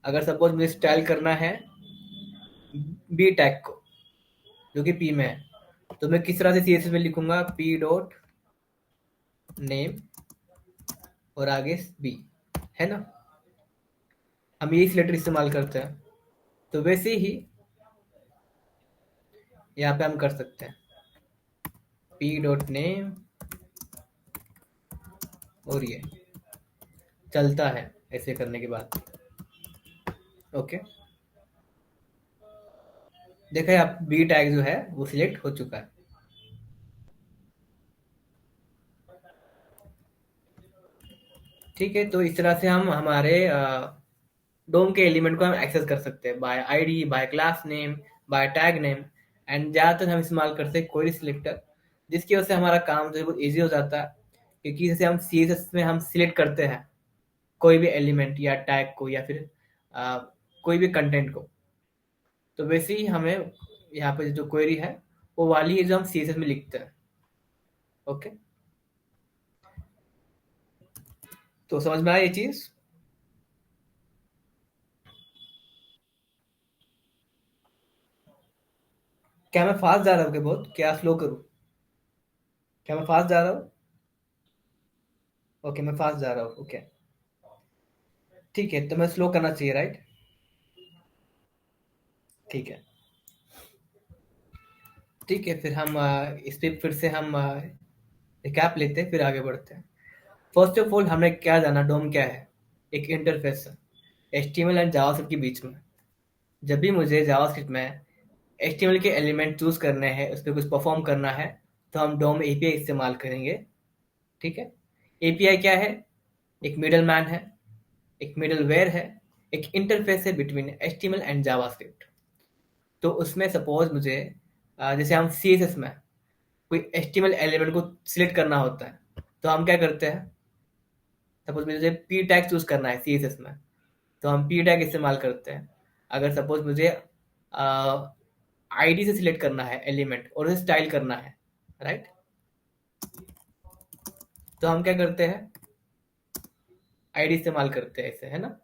अगर सपोज मुझे स्टाइल करना है बी टैग को, जो कि पी में है, तो मैं किस तरह से सीएसएस में लिखूंगा, पी डॉट नेम और आगे बी, है ना। हम यही सिलेक्टर इस्तेमाल करते हैं। तो वैसे ही यहाँ पे हम कर सकते हैं पी डॉट नेम, और ये चलता है ऐसे करने के बाद। ओके, देखा है आप, बी टैग जो है वो सिलेक्ट हो चुका है। ठीक है, तो इस तरह से हम हमारे डोम के एलिमेंट को हम एक्सेस कर सकते हैं by ID, by class name, by tag name. And ज़्यादातर हम इस्तेमाल करते हैं क्वेरी सिलेक्टर, जिसकी वजह से हमारा काम जो है बहुत ईजी हो जाता है। क्योंकि जैसे हम सीएसएस में हम सिलेक्ट करते हैं कोई भी एलिमेंट या टैग को, या फिर आ, कोई भी कंटेंट को, तो वैसे ही हमें यहाँ पे जो क्वेरी है वो वाली है जो हम सीएसएस में लिखते हैं। ओके, तो समझ में आया ये चीज़? क्या मैं फास्ट जा रहा हूँ? क्या बहुत, क्या स्लो करूँ? क्या मैं फास्ट जा रहा हूँ? ओके, मैं फास्ट जा रहा हूँ। ओके, ठीक है, तो मैं स्लो करना चाहिए, राइट? ठीक है। ठीक है, फिर हम इस पे फिर से हम रिकैप लेते हैं, फिर आगे बढ़ते हैं। फर्स्ट ऑफ ऑल हमने क्या जाना, डोम क्या है? एक इंटरफेस है एचटीएमएल एंड जावास्क्रिप्ट के बीच में। जब भी मुझे जावास्क्रिप्ट में एचटीएमएल के एलिमेंट चूज करने हैं, उस पर कुछ परफॉर्म करना है, तो हम डोम एपीआई इस्तेमाल करेंगे। ठीक है, एपीआई क्या है? एक मिडल मैन है, एक मिडल वेयर है, एक इंटरफेस है बिटवीन एचटीएमएल एंड जावास्क्रिप्ट। तो उसमें सपोज मुझे जैसे हम सीएसएस में कोई एचटीएमएल एलिमेंट को सिलेक्ट करना होता है, तो हम क्या करते हैं? सपोज मुझे पी टैग चूज करना है सीएसएस में, तो हम पी टैग इस्तेमाल करते हैं। अगर सपोज मुझे आईडी से सिलेक्ट करना है एलिमेंट और उसे स्टाइल करना है, राइट, तो हम क्या करते हैं? आईडी इस्तेमाल करते हैं ऐसे, है ना।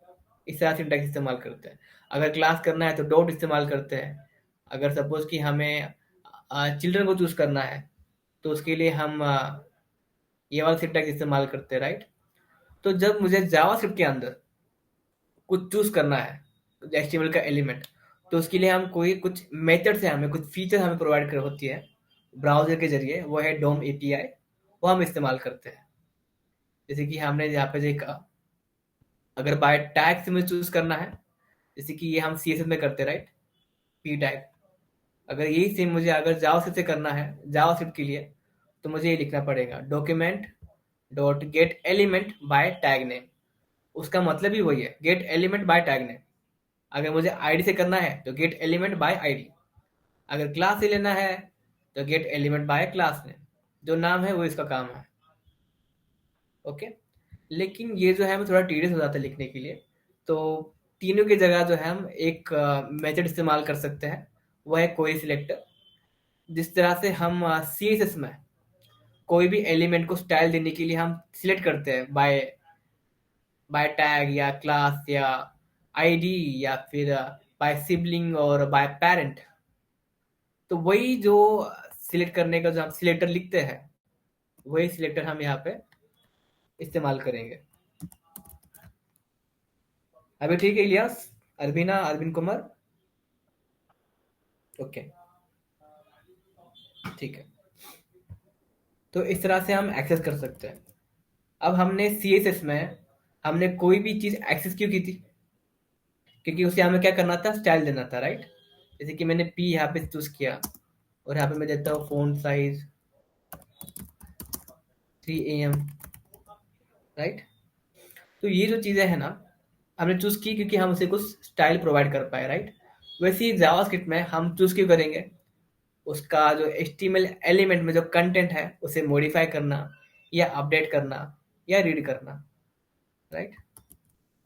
इस तरह सिंटैक्स इस्तेमाल करते हैं। अगर क्लास करना है तो डॉट इस्तेमाल करते हैं। अगर सपोज कि हमें चिल्ड्रन को चूज करना है, तो उसके लिए हम ये वाला सिंटैक्स इस्तेमाल करते हैं, राइट। तो जब मुझे जावास्क्रिप्ट के अंदर कुछ चूज करना है एचटीएमएल का एलिमेंट, तो उसके लिए हम कोई कुछ मेथड से हमें कुछ फीचर हमें प्रोवाइड कर होती है ब्राउजर के जरिए, वो है डोम एपीआई। वो हम इस्तेमाल करते हैं। जैसे कि हमने यहाँ पे देखा, अगर बाय टैग से मुझे चूज करना है, जैसे कि ये हम सीएसएस में करते हैं, राइट, पी टैग। अगर यही सेम मुझे अगर जावास्क्रिप्ट से करना है, जावास्क्रिप्ट के लिए, तो मुझे ये लिखना पड़ेगा, document dot get element by tag name. उसका मतलब ही वही है, gate element by tag name. अगर मुझे आईडी से करना है तो गेट एलिमेंट बाय आईडी। अगर क्लास से लेना है तो gate element bye class name. जो नाम है वो इसका काम है। ओके, लेकिन ये जो है हमें थोड़ा टीडियस हो जाता है लिखने के लिए। तो तीनों की जगह जो है हम एक मेथड इस्तेमाल कर सकते हैं, वो है क्वेरी सिलेक्टर। जिस तरह से हम सीएसएस में कोई भी एलिमेंट को स्टाइल देने के लिए हम सिलेक्ट करते हैं बाय बाय टैग या क्लास या आईडी, या फिर बाय सिबलिंग और बाय पेरेंट, तो वही जो सिलेक्ट करने का जो हम सिलेक्टर लिखते हैं, वही सिलेक्टर हम यहाँ पे इस्तेमाल करेंगे। अभी ठीक है इलियास, अरबीना, अरविंद कुमार? ओके, ठीक है। तो इस तरह से हम एक्सेस कर सकते हैं। अब हमने सीएसएस में हमने कोई भी चीज एक्सेस क्यों की थी? क्योंकि उसे हमें क्या करना था, स्टाइल देना था, राइट। जैसे कि मैंने पी यहाँ पे चूज किया, और यहाँ पे मैं देता हूँ फोन साइज 3 AM, राइट। तो ये जो चीजें है ना, हमने चूज की क्योंकि हम उसे कुछ स्टाइल प्रोवाइड कर पाए, राइट। वैसे ही जावास्क्रिप्ट में हम चूज क्यों करेंगे? उसका जो एचटीएमएल एलिमेंट में जो कंटेंट है उसे मॉडिफाई करना, या अपडेट करना, या रीड करना, राइट।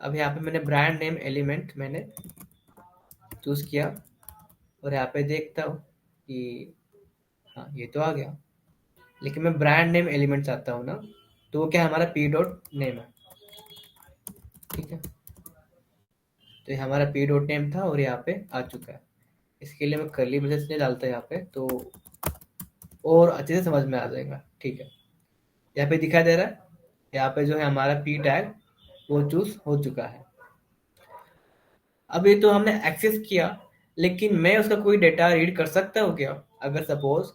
अब यहाँ पे मैंने ब्रांड नेम एलिमेंट मैंने चूज किया, और यहाँ पे देखता हूँ कि हाँ ये तो आ गया, लेकिन मैं ब्रांड नेम एलिमेंट चाहता हूँ ना, तो वो क्या है, हमारा पी डॉट नेम है। ठीक है, तो ये हमारा पी डॉट नेम था और यहाँ पे आ चुका है। इसके लिए मैं कर्ली ब्रेसेस नहीं डालता यहाँ पे, तो और अच्छे से समझ में आ जाएगा। ठीक है, यहाँ पे दिखाई दे रहा है, यहाँ पे जो है हमारा पी टैग वो चूज हो चुका है। अब ये तो हमने एक्सेस किया, लेकिन मैं उसका कोई डेटा रीड कर सकता हूँ क्या? अगर सपोज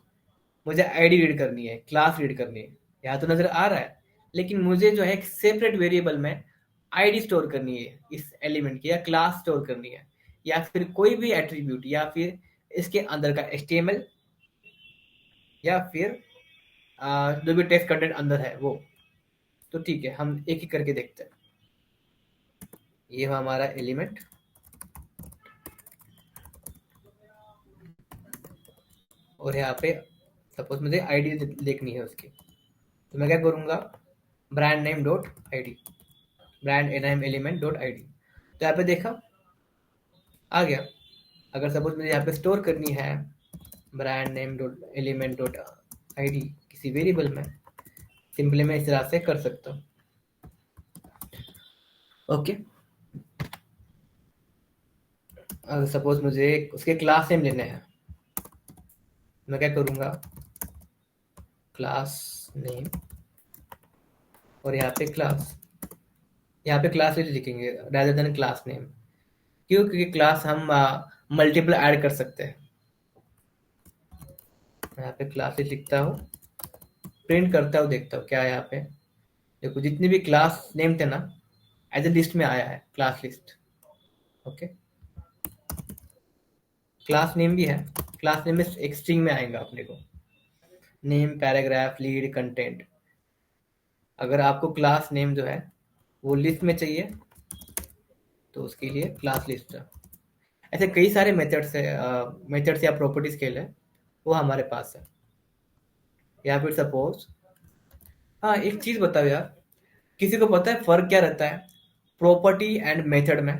मुझे आईडी रीड करनी है, क्लास रीड करनी है, यहाँ तो नजर आ रहा है, लेकिन मुझे जो है एक सेपरेट वेरिएबल में आईडी स्टोर करनी है इस एलिमेंट की, या क्लास स्टोर करनी है, या फिर कोई भी एट्रीब्यूट, या फिर इसके अंदर का एचटीएमएल, या फिर जो भी टेक्स्ट कंटेंट अंदर है वो। तो ठीक है, हम एक एक करके देखते हैं। ये हुआ हमारा एलिमेंट, और यहाँ पे सपोज मुझे आईडी देखनी है उसकी, तो मैं क्या करूँगा, brand name dot ID, brand name element dot ID. तो यहाँ पे देखा, आ गया। अगर सपोज मुझे यहाँ पे स्टोर करनी है brand name dot element dot ID किसी वेरिएबल में, सिंपली मैं इस तरह से कर सकता हूँ। ओके, अगर सपोज मुझे उसके क्लास नेम लेने हैं, मैं क्या करूँगा, क्लास नेम, और यहाँ पे क्लास लिखेंगे rather देन क्लास नेम। क्यों? क्योंकि क्लास हम मल्टीपल ऐड कर सकते हैं। यहाँ पे क्लास लिखता हूँ, प्रिंट करता हूँ, देखता हूँ क्या है यहाँ पे। देखो जितने भी क्लास नेम थे ना, एज ए लिस्ट में आया है, class list. Okay, class name भी है, क्लास नेम में एक स्ट्रिंग में आएगा अपने को, नेम, पैराग्राफ, लीड, कंटेंट। अगर आपको क्लास नेम जो है वो लिस्ट में चाहिए, तो उसके लिए क्लास लिस्ट है। ऐसे कई सारे मेथड्स है, मेथड्स या प्रॉपर्टीज के लिए वो हमारे पास है। या फिर सपोज, हाँ एक चीज बताओ यार, किसी को पता है फर्क क्या रहता है प्रॉपर्टी एंड मेथड में?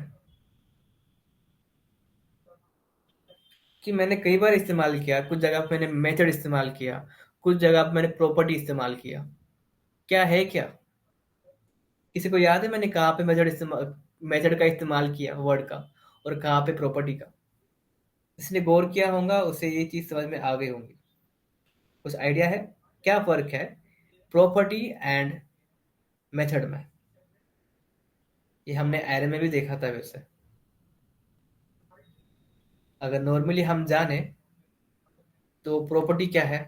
कि मैंने कई बार इस्तेमाल किया, कुछ जगह पे मैंने मेथड इस्तेमाल किया, कुछ जगह पे मैंने प्रॉपर्टी इस्तेमाल किया। क्या है क्या? किसी को याद है मैंने कहाँ पे मेथड का इस्तेमाल किया वर्ड का, और कहाँ पे प्रॉपर्टी का? जिसने गौर किया होगा उसे ये चीज समझ में आ गई होंगी। कुछ आइडिया है क्या फर्क है प्रॉपर्टी एंड मेथड में? ये हमने एरे में भी देखा था वैसे। अगर नॉर्मली हम जाने तो प्रॉपर्टी क्या है?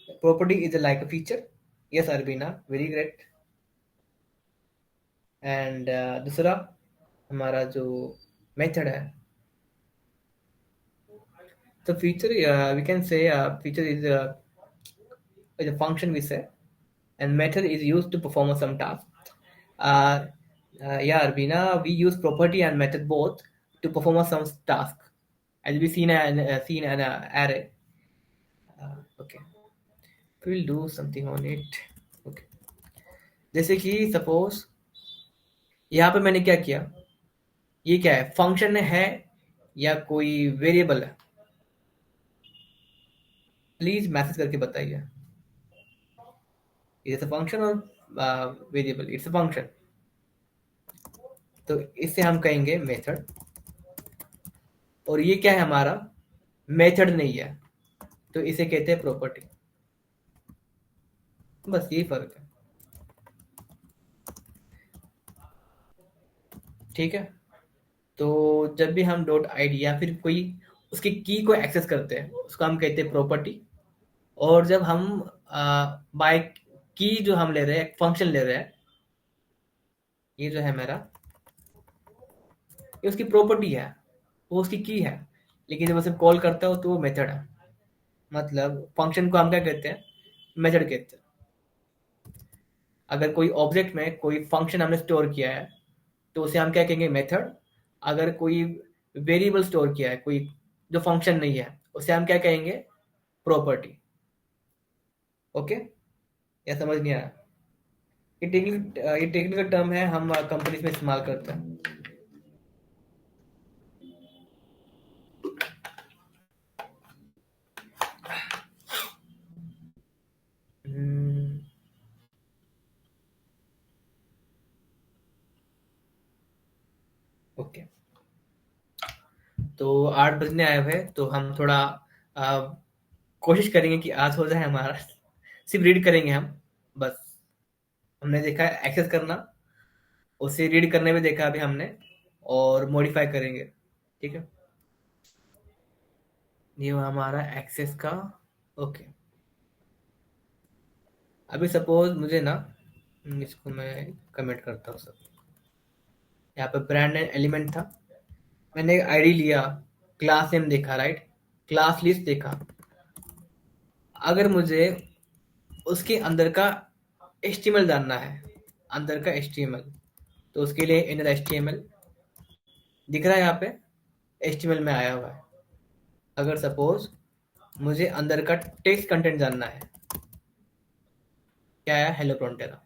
Property is like a feature. Yes Arbina, very great. And दूसरा हमारा जो मेथड है, तो feature we can say feature is a function we say, and method is used to perform some task. Uh, yeah, Arbina, we use property and method both to perform some task, as we seen an array. Okay, we'll do something on it. Okay, जैसे कि suppose यहाँ पे मैंने क्या किया, ये क्या है, फंक्शन है या कोई वेरिएबल है? प्लीज मैसेज करके बताइए। इट्स अ फंक्शन और वेरिएबल? इट्स अ फंक्शन, तो इससे हम कहेंगे मेथड। और ये क्या है हमारा, मेथड नहीं है, तो इसे कहते हैं प्रॉपर्टी। बस यही फर्क है। ठीक है, तो जब भी हम डॉट आईडी या फिर कोई उसकी की को एक्सेस करते हैं, उसको हम कहते हैं प्रॉपर्टी। और जब हम बाय की जो हम ले रहे हैं, फंक्शन ले रहे हैं, ये जो है मेरा, ये उसकी प्रॉपर्टी है, वो उसकी की है। लेकिन जब उसे कॉल करता हो तो वो मेथड है। मतलब फंक्शन को हम क्या कहते हैं, मेथड कहते हैं। अगर कोई ऑब्जेक्ट में कोई फंक्शन हमने स्टोर किया है, तो उसे हम क्या कहेंगे, मेथड। अगर कोई वेरिएबल स्टोर किया है, कोई जो फंक्शन नहीं है, उसे हम क्या कहेंगे, प्रॉपर्टी। ओके, या समझ नहीं आया? ये टेक्निकल टर्म है, हम कंपनीज में इस्तेमाल करते हैं। हम्म, तो 8 बजने आए हुए हैं, तो हम थोड़ा आ, कोशिश करेंगे कि आज हो जाए हमारा। सिर्फ रीड करेंगे हम, बस। हमने देखा है एक्सेस करना, उसे रीड करने में देखा अभी हमने, और मॉडिफाई करेंगे। ठीक है, ये हुआ हमारा एक्सेस का। ओके, अभी सपोज मुझे ना, इसको मैं कमेंट करता हूँ सब। यहाँ पे ब्रांड एंड एलिमेंट था, मैंने एक आईडी लिया, क्लास नेम देखा, राइट, क्लास लिस्ट देखा। अगर मुझे उसके अंदर का HTML जानना है, अंदर का HTML, तो उसके लिए इनर HTML दिख रहा है यहाँ पे, HTML में आया हुआ है। अगर सपोज मुझे अंदर का टेक्स्ट कंटेंट जानना है, क्या है, हेलो प्रोंटेरा।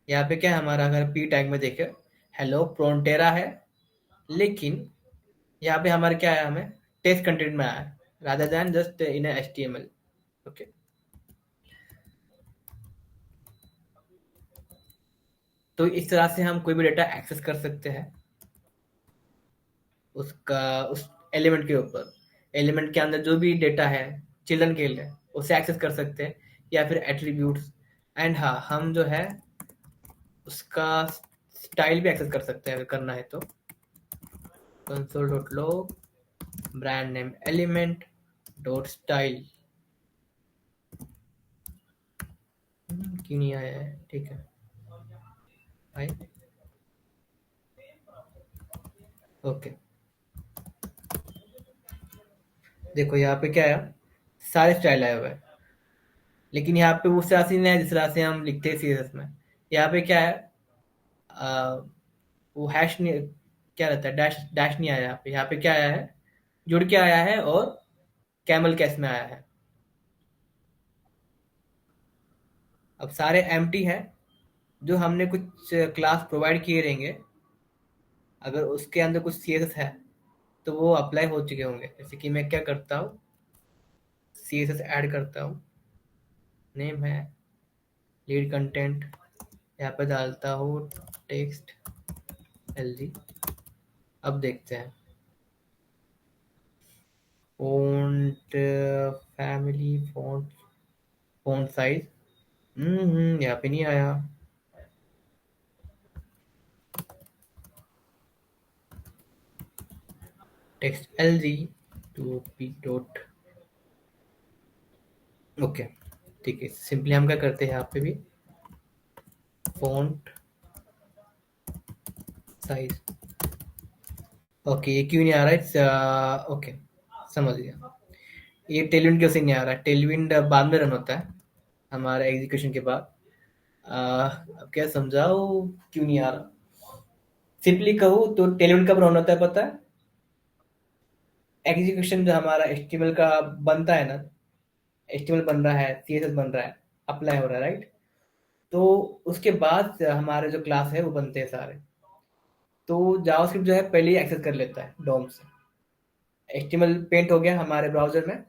यहाँ पे क्या है हमारा, अगर पी टैग में देखे, हेलो प्रोंटेरा है, लेकिन यहाँ पे हमारे क्या है, हमें टेक्स्ट कंटेंट में आया है rather than just in HTML। Okay, तो इस तरह से हम कोई भी डेटा एक्सेस कर सकते हैं, उसका उस एलिमेंट के ऊपर, एलिमेंट के अंदर जो भी डेटा है चिल्ड्रन के लिए, उसे एक्सेस कर सकते हैं, या फिर एट्रीब्यूट्स। एंड हाँ, हम जो है उसका स्टाइल भी एक्सेस कर सकते हैं अगर करना है तो। Console dot log brand name element dot style. क्यों नहीं आया है, ठीक है भाई। ओके, देखो यहाँ पे क्या है, सारे स्टाइल आए हुए हैं, लेकिन यहाँ पे उस तरह से नहीं है जिस तरह से हम लिखते हैं CSS में। यहाँ पे क्या है, आ, वो हैश नहीं, क्या रहता है, डैश डैश नहीं आया यहाँ पे। यहाँ पे क्या आया है, जुड़ के आया है, और कैमल कैस में आया है। अब सारे एम्प्टी है, जो हमने कुछ क्लास प्रोवाइड किए रहेंगे, अगर उसके अंदर कुछ CSS है तो वो अप्लाई हो चुके होंगे। जैसे कि मैं क्या करता हूँ, CSS ऐड करता हूँ, नेम है लीड कंटेंट, यहाँ पे डालता हूँ टेक्स्ट LG। अब देखते हैं, फ़ॉन्ट फैमिली, फ़ॉन्ट साइज, यहाँ पे नहीं आया। Text LG to P dot. Okay, ठीक है, सिंपली हम क्या करते हैं यहाँ पे भी, फ़ॉन्ट साइज। ओके, ये क्यों नहीं आ रहा है, ओके समझ गया। ये टेलविंड क्यों से नहीं आ रहा है, टेलविंड बाद में रन होता है हमारा एग्जीक्यूशन के बाद। अब क्या समझाओ क्यों नहीं आ रहा। सिंपली कहूँ तो टेलविंड कब रन होता है पता है, एग्जीक्यूशन जो हमारा HTML का बनता है ना, HTML बन रहा है, CSS बन रहा है, अप्लाई हो रहा है, राइट, तो उसके बाद हमारे जो क्लास है वो बनते हैं सारे। तो जावास्क्रिप्ट जो है पहले ही एक्सेस कर लेता है डोम से। HTML पेंट हो गया हमारे ब्राउजर में,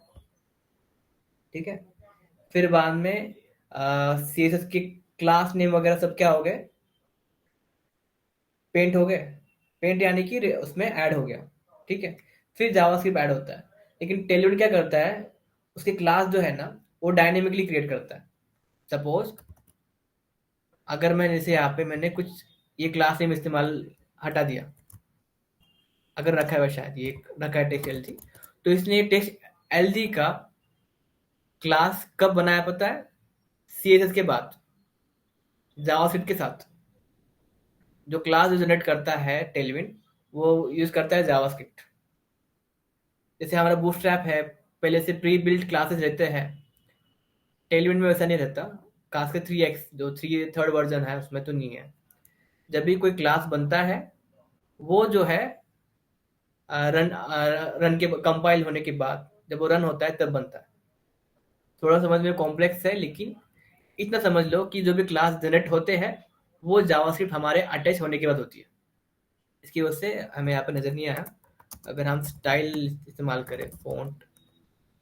ठीक है, फिर बाद में CSS के क्लास नेम वगैरह सब क्या हो गए, पेंट हो गए। पेंट यानी कि उसमें ऐड हो गया, ठीक है, फिर जावास्क्रिप्ट ऐड होता है। लेकिन टेलविड क्या करता है, उसके क्लास जो है ना, वो डायनेमिकली क्रिएट करता है। सपोज अगर मैं जैसे यहाँ पे मैंने कुछ ये क्लास नेम इस्तेमाल हटा दिया, अगर रखा है शायद ये रखा है टेक्स्ट LG, तो इसने टेक्स्ट LG का क्लास कब बनाया पता है, CSS के बाद, जावास्क्रिप्ट के साथ। जो क्लास जो जनरेट करता है टेलविन, वो यूज करता है जावास्क्रिप्ट। जैसे हमारा बूटस्ट्रैप है, पहले से प्री बिल्ट क्लासेस रहते हैं, टेलविन में वैसा नहीं रहता। खास कर 3x जो थर्ड वर्जन है उसमें तो नहीं है। जब भी कोई क्लास बनता है, वो जो है रन के कंपाइल होने के बाद, जब वो रन होता है तब बनता है। थोड़ा समझ में कॉम्प्लेक्स है, लेकिन इतना समझ लो कि जो भी क्लास जनरेट होते हैं, वो जावास्क्रिप्ट हमारे अटैच होने के बाद होती है। इसकी वजह से हमें यहाँ पे नजर नहीं आया। अगर हम स्टाइल इस्तेमाल करें, फॉन्ट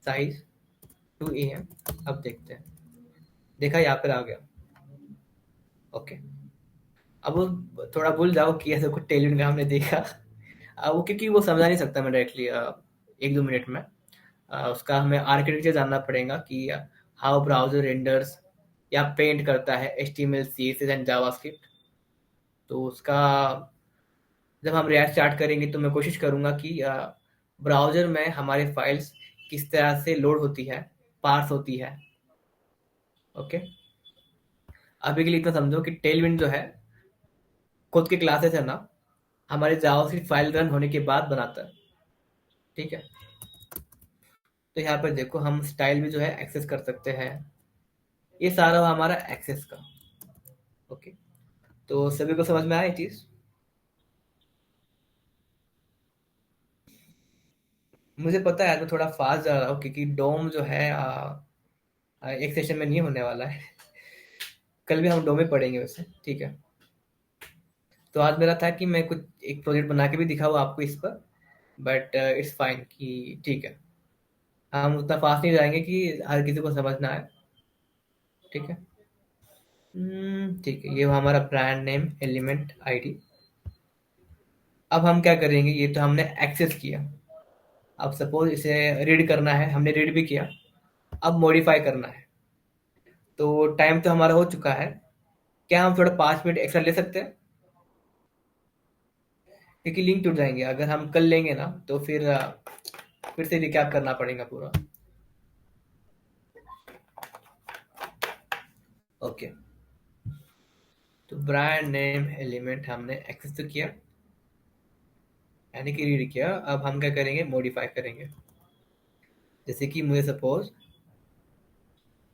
साइज 2 AM, अब देखते हैं, देखा यहाँ पर आ गया। ओके, अब वो थोड़ा भूल जाओ कि ऐसा कुछ टेलेंट का हमने देखा। वो क्योंकि वो समझा नहीं सकता मैं डायरेक्टली 1-2 मिनट में। उसका हमें आर्किटेक्चर जानना पड़ेगा कि हाउ ब्राउज़र रेंडर्स या पेंट करता है एचटीएमएल, सीएसएस एंड जावास्क्रिप्ट। तो उसका जब हम रिएक्ट स्टार्ट करेंगे तो मैं कोशिश करूँगा कि ब्राउज़र में हमारी फाइल्स किस तरह से लोड होती है, पार्स होती है। ओके? अभी के लिए इतना समझो कि टेलविंड जो है, खुद के क्लासेस है ना, हमारे जावास्क्रिप्ट फाइल रन होने के बाद बनाता है। ठीक है? तो यहाँ पर देखो हम स्टाइल भी जो है एक्सेस कर सकते हैं। ये सारा हुआ हमारा एक्सेस का। ओके? तो सभी को समझ में आया ये चीज़? मुझे पता है आज मैं थोड़ा फास्ट जा रहा हूँ क्योंकि डोम जो है एक सेशन में नहीं होने वाला है। कल भी हम डोम में पढ़ेंगे वैसे। ठीक है? तो आज मेरा था कि मैं कुछ एक प्रोजेक्ट बना के भी दिखाऊँ आपको इस पर, बट इट्स फाइन कि ठीक है। हम उतना फास्ट नहीं जाएंगे कि हर किसी को समझ ना आए। ठीक है? ठीक है, ये हुआ हमारा ब्रांड नेम एलिमेंट आईडी। अब हम क्या करेंगे, ये तो हमने एक्सेस किया। अब सपोज इसे रीड करना है, हमने रीड भी किया। अब मॉडिफाई करना है। तो टाइम तो हमारा हो चुका है। क्या हम थोड़ा 5 मिनट एक्स्ट्रा ले सकते हैं? क्योंकि लिंक टूट जाएंगे अगर हम कल लेंगे ना, तो फिर से रिकैप करना पड़ेगा पूरा। ओके, तो ब्रांड नेम एलिमेंट हमने एक्सेस तो किया, यानी कि रीड किया। अब हम क्या करेंगे, मॉडिफाई करेंगे। जैसे कि मुझे सपोज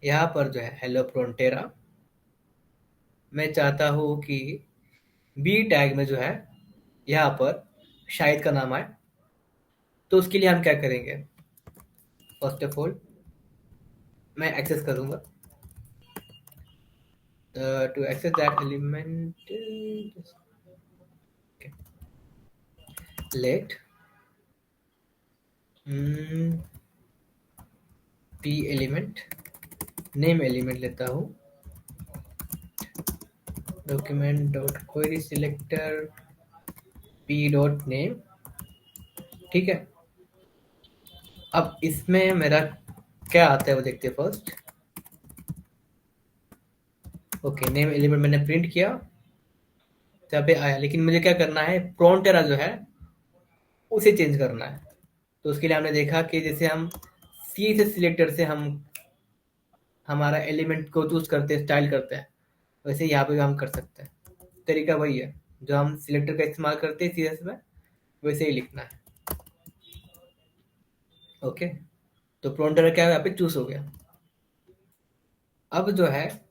यहाँ पर जो है हेलो फ्रंटेरा, मैं चाहता हूँ कि बी टैग में जो है यहाँ पर शाहिद का नाम आए। तो उसके लिए हम क्या करेंगे, फर्स्ट ऑफ ऑल मैं एक्सेस करूँगा। To access that element let P element, name element लेता हूँ, document dot query selector P dot name. ठीक है? अब इसमें मेरा क्या आता है वो देखते हैं फर्स्ट। ओके, नेम एलिमेंट मैंने प्रिंट किया, यहाँ पे आया, लेकिन मुझे क्या करना है, प्रोंटेरा जो है उसे चेंज करना है। तो उसके लिए हमने देखा कि जैसे हम सी से सिलेक्टर से हम हमारा एलिमेंट को चूज करते हैं, स्टाइल करते हैं, वैसे यहाँ पे भी हम कर सकते हैं। तरीका वही है जो हम सिलेक्टर का इस्तेमाल करते हैं सीएस में, वैसे ही लिखना है। ओके, तो प्रोंटेरा क्या है, यहाँ पे चूज हो गया। अब जो है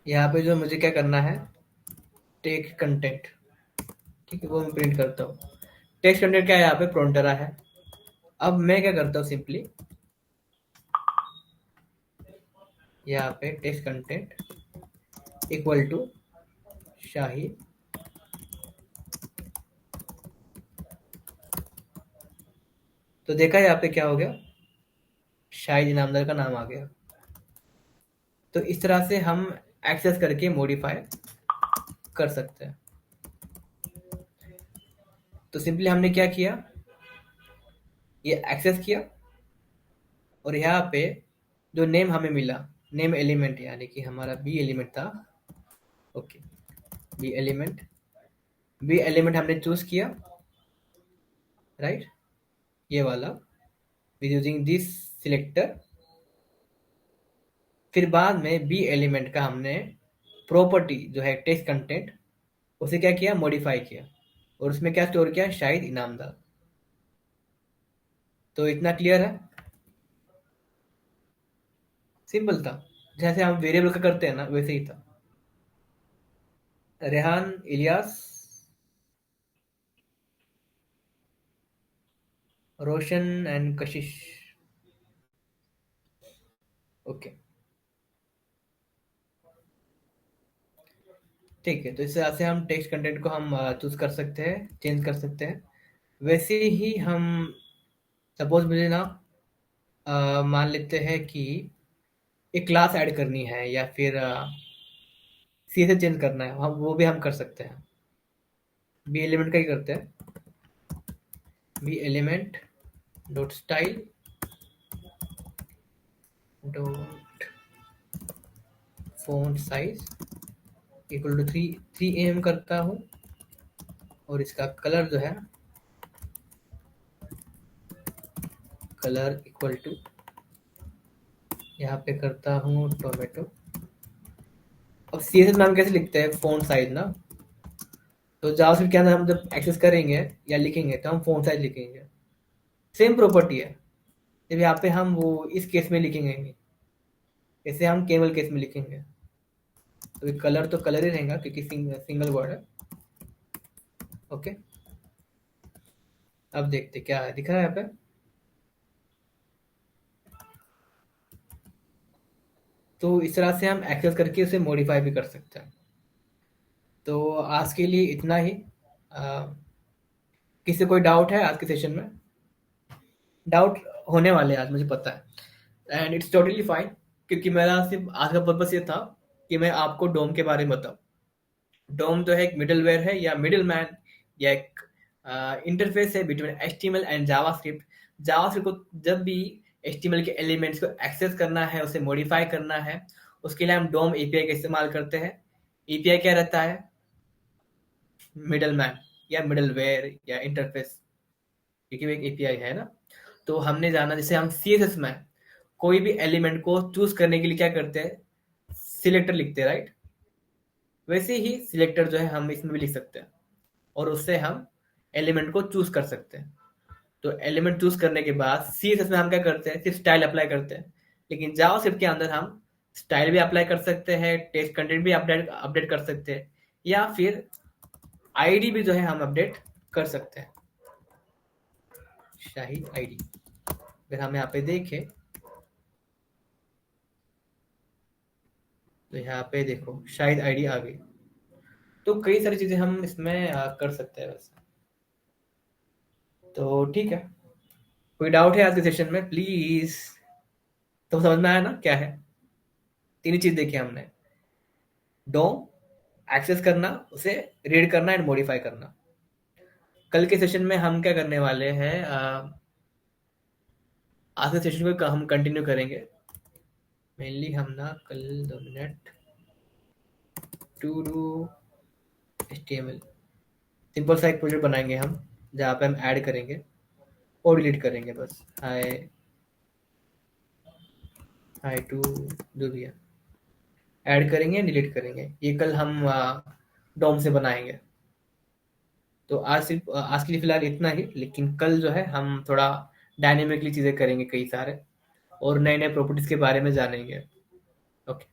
यहाँ पे जो मुझे क्या करना है, टेक्स्ट कंटेंट। ठीक है, वो मैं प्रिंट करता हूँ। टेक्स्ट कंटेंट क्या है, यहाँ पे प्रोंटेरा है। अब मैं क्या करता हूँ, सिंपली यहाँ पे text content equal to Shahid. तो देखा यहाँ पे क्या हो गया, शाहिद इनामदार का नाम आ गया। तो इस तरह से हम एक्सेस करके मॉडिफाई कर सकते हैं। तो सिंपली हमने क्या किया, ये एक्सेस किया, और यहाँ पे जो नेम हमें मिला, नेम एलिमेंट यानी कि हमारा बी एलिमेंट था। ओके, बी एलिमेंट हमने चूज किया, राइट, ये वाला विद यूजिंग दिस सिलेक्टर। फिर बाद में बी एलिमेंट का हमने प्रॉपर्टी जो है टेक्स्ट कंटेंट, उसे क्या किया, मॉडिफाई किया, और उसमें क्या स्टोर किया, शाहिद इनामदार। तो इतना क्लियर है, सिंपल था। जैसे हम वेरिएबल का करते हैं ना, वैसे ही था। रेहान, इलियास, रोशन एंड कशिश। ओके, ठीक है। तो इस तरह से हम टेक्स्ट कंटेंट को हम चूज कर सकते हैं, चेंज कर सकते हैं। वैसे ही हम सपोज मुझे ना मान लेते हैं कि एक क्लास ऐड करनी है, या फिर सी से चेंज करना है, हम वो भी हम कर सकते हैं। बी एलिमेंट का ही करते हैं। B element dot style dot font size equal to 3 3 करता हूँ। और इसका कलर जो है, कलर इक्वल टू, यहाँ पे करता हूँ टोमेटो। अब CSS में हम कैसे लिखते हैं फॉन्ट साइज ना, तो जावास्क्रिप्ट के अंदर हम जब एक्सेस करेंगे या लिखेंगे तो हम फॉन्ट साइज लिखेंगे। सेम प्रॉपर्टी है। जब यहाँ पे हम वो इस केस में लिखेंगे, इसे हम केवल केस में लिखेंगे, तो कलर तो कलर ही रहेगा क्योंकि सिंगल वर्ड है। ओके, अब देखते क्या है, दिख रहा है यहाँ पे। तो इस तरह से हम एक्सेस करके उसे मॉडिफाई भी कर सकते हैं। तो आज के लिए इतना ही। किसी कोई डाउट है आज के सेशन में? डाउट होने वाले हैं आज, मुझे पता है, एंड इट्स टोटली फाइन, क्योंकि मेरा सिर्फ आज का पर्पस ये था कि मैं आपको डोम के बारे में बताऊं। डोम जो है एक मिडलवेयर है या मिडिल मैन, या एक इंटरफेस है between HTML and JavaScript. JavaScript को जब भी HTML के एलिमेंट्स को एक्सेस करना है, उसे मॉडिफाई करना है, उसके लिए हम डोम एपीआई का इस्तेमाल करते हैं। एपीआई क्या रहता है? मिडल मैन या मिडलवेयर या इंटरफेस, क्योंकि वो एक एपीआई है ना। तो हमने जाना, जैसे हम CSS में कोई भी एलिमेंट को चूज करने के लिए क्या करते हैं, सिलेक्टर लिखते हैं, राइट? वैसे ही सिलेक्टर जो है हम इसमें भी लिख सकते हैं, और उससे हम एलिमेंट को चूज कर सकते हैं। तो एलिमेंट चूज करने के बाद CSS में हम क्या करते हैं, सिर्फ स्टाइल अप्लाई करते हैं। लेकिन जावास्क्रिप्ट के अंदर हम स्टाइल भी अप्लाई कर सकते हैं, टेक्स्ट कंटेंट भी अपडेट अपडेट कर सकते हैं, या फिर आईडी भी जो है हम अपडेट कर सकते हैं। शाहिद आईडी, अगर हम यहाँ पे देखें तो यहाँ पे देखो शाहिद आईडी आ गई। तो कई सारी चीजें हम इसमें कर सकते हैं वैसे। तो ठीक है, कोई डाउट है आज के सेशन में प्लीज? तो समझ में आया ना क्या है? तीन ही चीज देखी हमने। डोम एक्सेस करना, उसे रीड करना एंड मॉडिफाई करना। कल के सेशन में हम क्या करने वाले हैं, आज के सेशन को हम कंटिन्यू करेंगे। मेनली हम ना कल 2 minute to do HTML simple सा एक प्रोजेक्ट बनाएंगे हम, जहाँ पे हम ऐड करेंगे और डिलीट करेंगे बस। हाय, हाय टू, जो भी है, ऐड करेंगे डिलीट करेंगे, ये कल हम डोम से बनाएंगे। तो आज सिर्फ आज के लिए फिलहाल इतना ही, लेकिन कल जो है हम थोड़ा डायनेमिकली चीज़ें करेंगे कई सारे, और नए नए प्रॉपर्टीज के बारे में जानेंगे। ओके।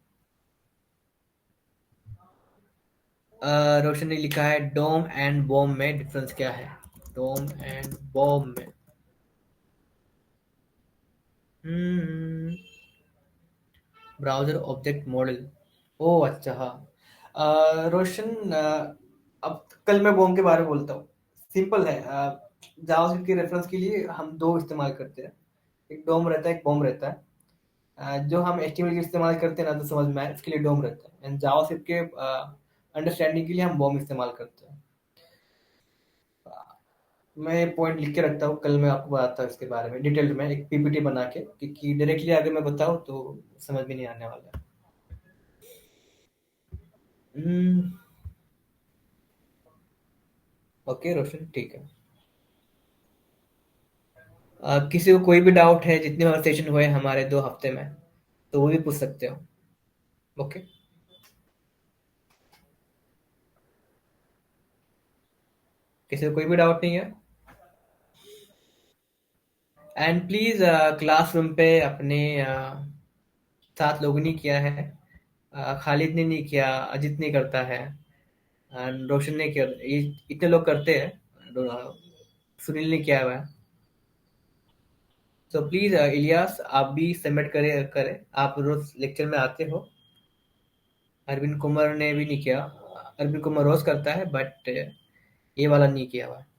रोशन ने लिखा है डोम एंड बॉम में डिफरेंस क्या है? डोम एंड बॉम में ब्राउजर ऑब्जेक्ट मॉडल। ओह अच्छा, हाँ। रोशन, अब कल मैं बॉम के बारे में बोलता हूँ। सिंपल है। जावास्क्रिप्ट के रेफरेंस के लिए हम दो इस्तेमाल करते हैं, एक डोम रहता है, एक बॉम रहता है। जो हम HTML के इस्तेमाल करते हैं ना, तो समझ में आए, उसके लिए डोम रहता है, एंड जावास्क्रिप्ट के अंडरस्टैंडिंग के लिए हम बॉम इस्तेमाल करते हैं। मैं ये पॉइंट लिख के रखता हूँ, कल मैं आपको बताता हूँ इसके बारे में डिटेल में एक PPT बना के, क्योंकि डायरेक्टली अगर मैं बताऊँ तो समझ में नहीं आने वाला है। ओके रोशन, ठीक है। किसी को कोई भी डाउट है, जितने हमारे सेशन हुए हमारे 2 हफ्ते में, तो वो भी पूछ सकते हो। ओके, किसी को कोई भी डाउट नहीं है? एंड प्लीज क्लासरूम पे अपने साथ लोगों ने किया है। खालिद ने नहीं किया, अजित नहीं करता है, रोशन ने किया, ये इतने लोग करते हैं। सुनील ने किया हुआ है। तो प्लीज इलियास, आप भी सबमिट करें करें, आप रोज लेक्चर में आते हो। अरविंद कुमार ने भी नहीं किया। अरविंद कुमार रोज करता है, बट ये वाला नहीं किया हुआ है।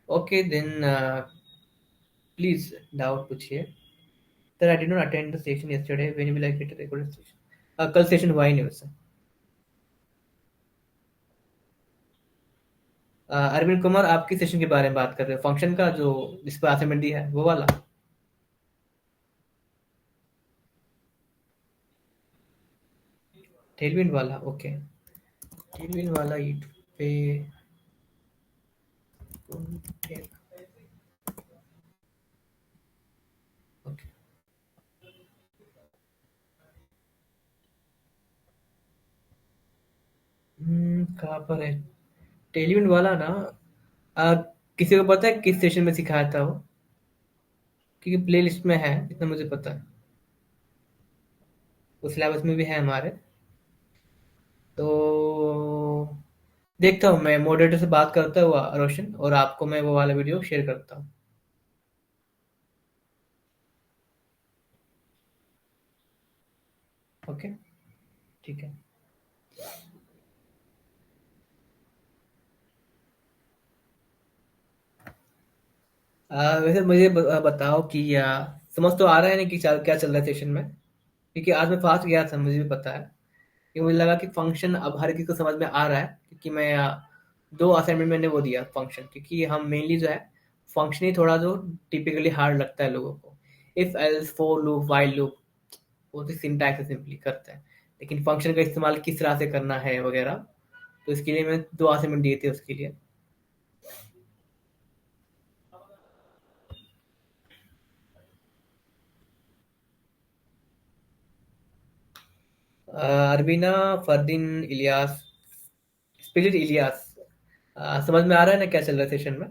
ओके देन, प्लीज डाउट पूछिए। Sir I did not attend the session yesterday when will I get a recorded session. कल सेशन हुआ ही नहीं वैसे। अरविंद कुमार आपकी सेशन के बारे में बात कर रहे हो, फंक्शन का जो जिस पर असाइनमेंट दी है वो वाला। टेलविंड वाला, ओके। टेलविंड वाला यूट्यूब पे। ओके। कहाँ पर है टेलविंड वाला ना? आ, किसी को पता है किस सेशन में सिखाया था वो? क्योंकि प्ले लिस्ट में है, इतना मुझे पता है। उस सिलेबस में भी है हमारे। तो देखता हूँ, मैं मॉडरेटर से बात करता हुआ रोशन, और आपको मैं वो वाला वीडियो शेयर करता हूँ। ओके, ठीक है। वैसे मुझे बताओ कि समझ तो आ रहा है ना कि क्या चल रहा है सेशन में? क्योंकि आज मैं फास्ट गया था, मुझे भी पता है। कि मुझे लगा कि फंक्शन अब हर किसी को समझ में आ रहा है, क्योंकि मैं दो असाइनमेंट मैंने वो दिया फंक्शन, क्योंकि हम मेनली जो है फंक्शन ही थोड़ा जो टिपिकली हार्ड लगता है लोगों को। If else for loop while loop वो तो सिंटैक्स से सिंपली करते हैं, लेकिन फंक्शन का इस्तेमाल किस तरह से करना है वगैरह, तो इसके लिए मैं दो असाइनमेंट दिए थे उसके लिए। अरबीना, फरदीन, इलियास, स्पिरिट इलियास। समझ में आ रहा है ना क्या चल रहा है सेशन में?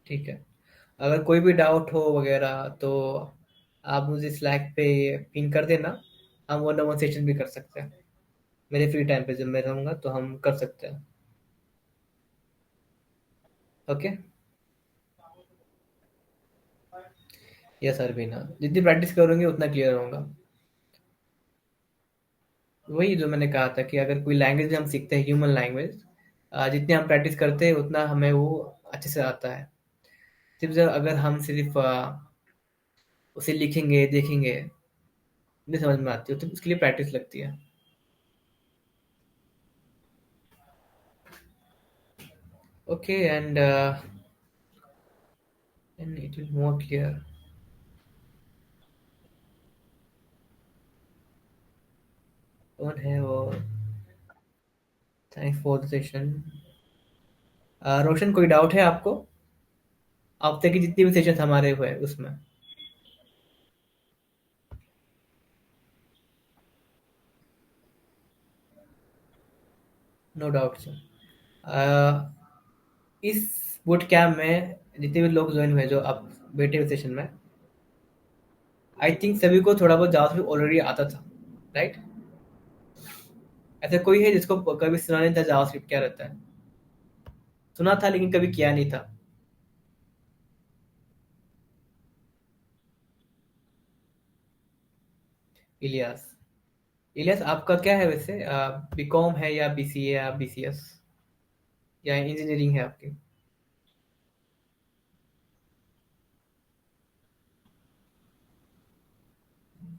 ठीक है। अगर कोई भी डाउट हो वगैरह तो आप मुझे स्लैक पे पिन कर देना। हम वन ऑन वन सेशन भी कर सकते हैं। मेरे फ्री टाइम पे जब मैं रहूँगा तो हम कर सकते हैं। ओके। यस अरबीना, जितनी प्रैक्टिस करूँगी उतना क्लियर होगा। वही जो मैंने कहा था कि अगर कोई लैंग्वेज हम सीखते हैं, ह्यूमन लैंग्वेज, जितनी हम प्रैक्टिस करते हैं उतना हमें वो अच्छे से आता है। अगर हम सिर्फ उसे लिखेंगे देखेंगे, नहीं समझ में आती हो, तो उसके लिए प्रैक्टिस लगती है। Okay, and it will more clear. कौन है वो? Thanks for the session. Roshan, कोई डाउट है आपको? अब तक की जितनी भी सेशन हमारे हुए उसमें। No doubt sir. इस बूट कैम्प में जितने भी लोग ज्वाइन हुए जो अब बैठे हुए सेशन में, आई थिंक सभी को थोड़ा बहुत जावास्क्रिप्ट ऑलरेडी आता था, राइट? ऐसा कोई है जिसको कभी सुना नहीं था जावास्क्रिप्ट क्या रहता है? सुना था लेकिन कभी किया नहीं था। इलियास। इलियास, आपका क्या है वैसे? बीकॉम है या बीसीए या बीसीएस या इंजीनियरिंग है आपकी?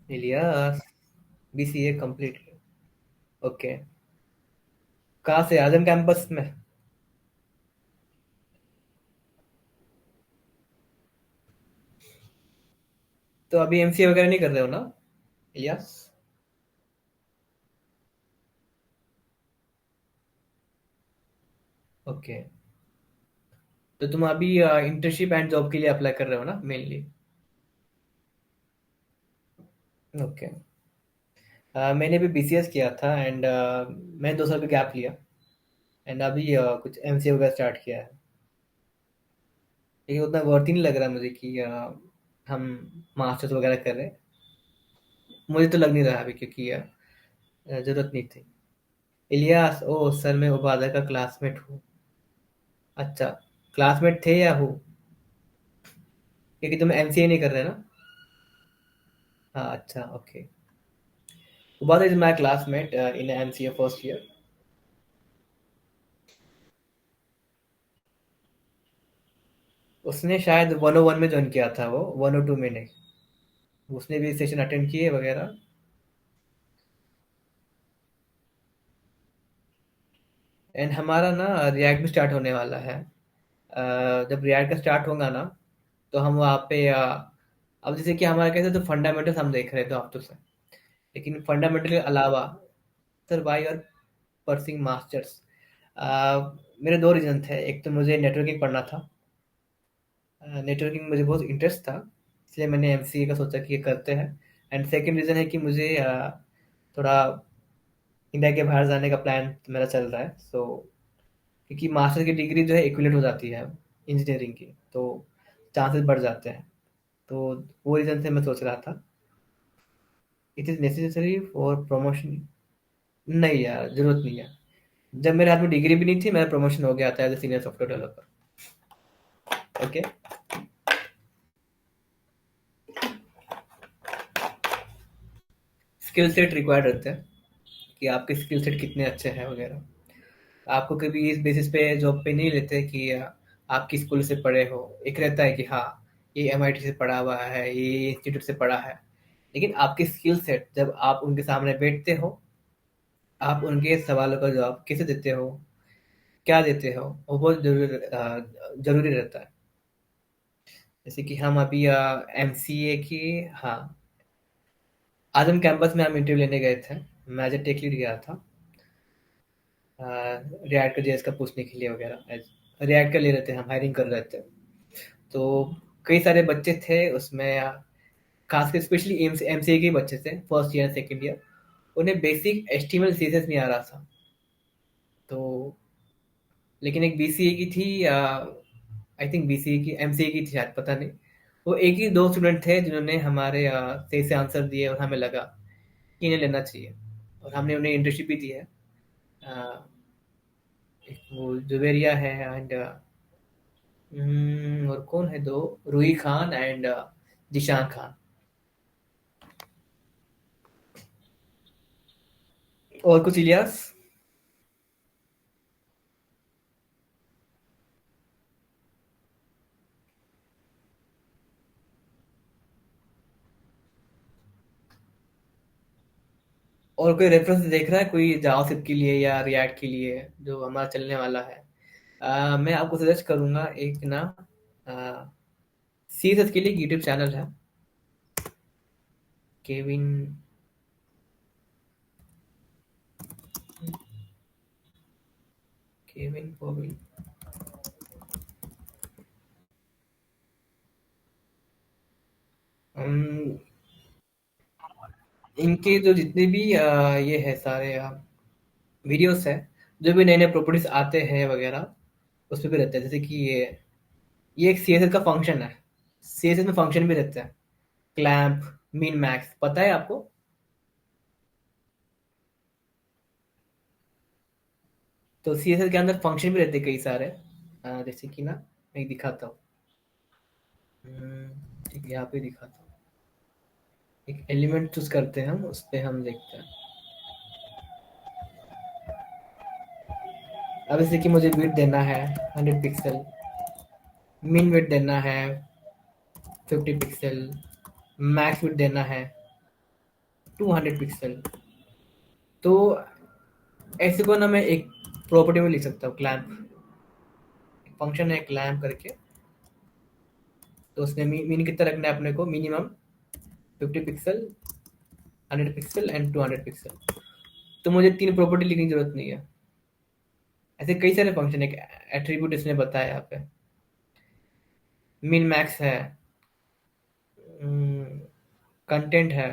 Ilyas, BCA complete. ओके। कहाँ से, आजम कैंपस में? तो अभी एमसीए वगैरह नहीं कर रहे हो ना, इलियास? ओके। तो तुम अभी इंटर्नशिप एंड जॉब के लिए अप्लाई कर रहे हो ना मेनली? ओके। मैंने भी बीसीएस किया था, एंड मैं 2 साल का गैप लिया, एंड अभी कुछ एमसीए वगैरह स्टार्ट किया है। लेकिन उतना वर्थ ही नहीं लग रहा मुझे कि हम मास्टर्स वगैरह कर रहे हैं। मुझे तो लग नहीं रहा अभी, क्योंकि जरूरत नहीं थी। इलियास, ओ सर, मैं उबादा का क्लासमेट हूँ। अच्छा, क्लासमेट थे या हो? क्योंकि तुम एमसीए नहीं कर रहे ना? हाँ, अच्छा, okay. Ubada is my classmate in MCA first year. उसने शायद 101 में ज्वाइन किया था, वो 102 में नहीं। उसने भी सेशन अटेंड किए वगैरह। एंड हमारा ना रिएक्ट भी स्टार्ट होने वाला है। जब रिएक्ट का स्टार्ट होगा ना, तो हम वहाँ पे अब जैसे कि हमारा कैसे, तो फंडामेंटल्स हम देख रहे थे हफ्तों से, लेकिन फंडामेंटल के अलावा सर वाई और परसिंग मास्टर्स, मेरे दो रीज़न थे। एक तो मुझे नेटवर्किंग पढ़ना था, नेटवर्किंग मुझे बहुत इंटरेस्ट था, इसलिए मैंने एमसीए का सोचा कि ये करते हैं। एंड सेकंड रीज़न है कि मुझे थोड़ा इंडिया के बाहर जाने का प्लान मेरा चल रहा है। सो क्योंकि मास्टर की डिग्री जो है इक्विलेंट हो जाती है इंजीनियरिंग की, तो चांसेस बढ़ जाते हैं। तो वो रीज़न से मैं सोच रहा था। It is necessary for promotion. नहीं यार, ज़रूरत नहीं है। जब मेरे हाथ में डिग्री भी नहीं थी, मेरा प्रमोशन हो गया था as a senior software developer. Okay. Skill set required रहते हैं कि आपके स्किल सेट कितने अच्छे हैं वगैरह। आपको कभी इस बेसिस पे जॉब पे नहीं लेते कि आप किस स्कूल से पढ़े हो। एक रहता है कि हाँ, ये एमआईटी से पढ़ा हुआ है, ये इंस्टीट्यूट से पढ़ा है, लेकिन आपके स्किल सेट जब आप उनके सामने बैठते हो, आप उनके सवालों का जवाब कैसे देते हो, क्या देते हो, वो बहुत जरूरी रहता है। जैसे कि हम अभी एमसीए की, हाँ, आज हम कैंपस में हम इंटरव्यू लेने गए थे। मैं एज ए टेक लीड गया था, रिएक्ट का जेएस का पूछने के लिए वगैरह। रिएक्ट का ले रहे थे, हम हायरिंग कर रहे थे। तो कई सारे बच्चे थे उसमें, खासकर स्पेशली एमसीए के बच्चे थे, फर्स्ट ईयर सेकंड ईयर। उन्हें बेसिक एचटीएमएल सीएसएस नहीं आ रहा था। तो लेकिन एक बीसीए की थी, आई थिंक बीसीए की, एमसीए की थी शायद, पता नहीं। वो एक ही दो स्टूडेंट थे जिन्होंने हमारे सही से आंसर दिए, और हमें लगा कि इन्हें लेना चाहिए, और हमने उन्हें इंटर्नशिप भी दी है। अ, एक वो जुवेरिया है, एंड और कौन है दो, रूही खान एंड जिशान खान। और कुछ इलियास। और कोई रेफरेंस देख रहा है कोई जावास्क्रिप्ट के लिए या रिएक्ट के लिए जो हमारा चलने वाला है? मैं आपको सजेस्ट करूंगा एक ना, सीएसएस के लिए यूट्यूब चैनल है, केविन। केविन पॉविल। हम, इनके जो जितने भी ये है सारे वीडियोस है, जो भी नए नए प्रॉपर्टीज आते हैं वगैरह, उसमें भी रहता है। जैसे कि ये एक सीएसएस का फंक्शन है। सीएसएस में फंक्शन भी रहता है, क्लैंप, मिन मैक्स, पता है आपको? तो सीएसएस के अंदर फंक्शन भी रहते हैं कई सारे। जैसे कि ना, मैं दिखाता हूँ। ठीक है, यहाँ पे दिखाता हूँ। एक एलिमेंट चूज करते हैं हम, उस पे हम देखते हैं। अब जैसे कि मुझे विड्थ देना है 100 पिक्सल, मिन विड्थ देना है 50 पिक्सल, मैक्स विड्थ देना है 200 पिक्सल। तो ऐसे को ना मैं एक प्रॉपर्टी में लिख सकता हूँ, क्लैंप। फंक्शन है क्लैंप करके। तो उसने मीन कितना रखना है अपने को, minimum 50 pixel, 100 pixel and 200 pixel. तो मुझे तीन प्रॉपर्टी लिखने की जरूरत नहीं है। ऐसे कई सारे फंक्शन, एक एट्रीब्यूट इसने बताया यहाँ पे, मिन मैक्स है, कंटेंट है।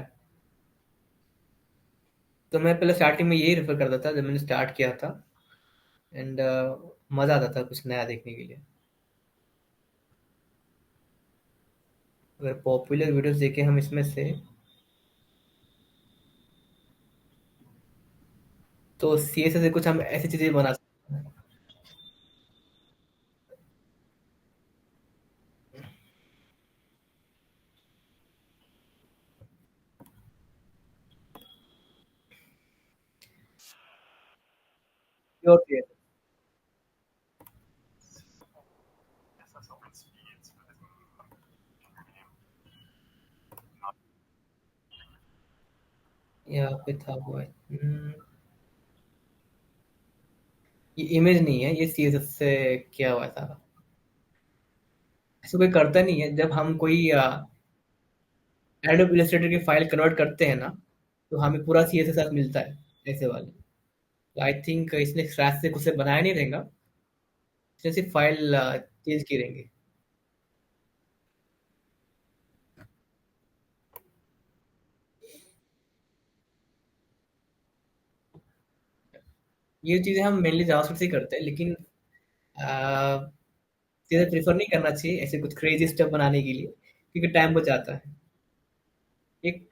तो मैं पहले स्टार्टिंग में यही रेफर करता था जब मैंने स्टार्ट किया था। एंड मज़ा आता था कुछ नया देखने के लिए। अगर पॉपुलर वीडियोस देखें हम इसमें से, तो सीएसएस से कुछ हम ऐसी चीज़ें बना सकते हैं। Pure CSS. यहाँ पे था वो है। ये इमेज नहीं है, ये सीएसएस से किया हुआ था। ऐसा कोई करता नहीं है। जब हम कोई एडोब इलस्ट्रेटर की फाइल कन्वर्ट करते हैं ना, तो हमें पूरा सीएसएस मिलता है ऐसे वाले। तो आई थिंक इसने स्क्रैच से कुछ से बनाया नहीं रहेगा, इसने सिर्फ फाइल चेंज की रहेंगी। ये चीज़ें हम मेनली जावास्क्रिप्ट से ही करते हैं, लेकिन सीधे प्रेफर नहीं करना चाहिए ऐसे कुछ क्रेजी स्टफ बनाने के लिए, क्योंकि टाइम बच जाता है। एक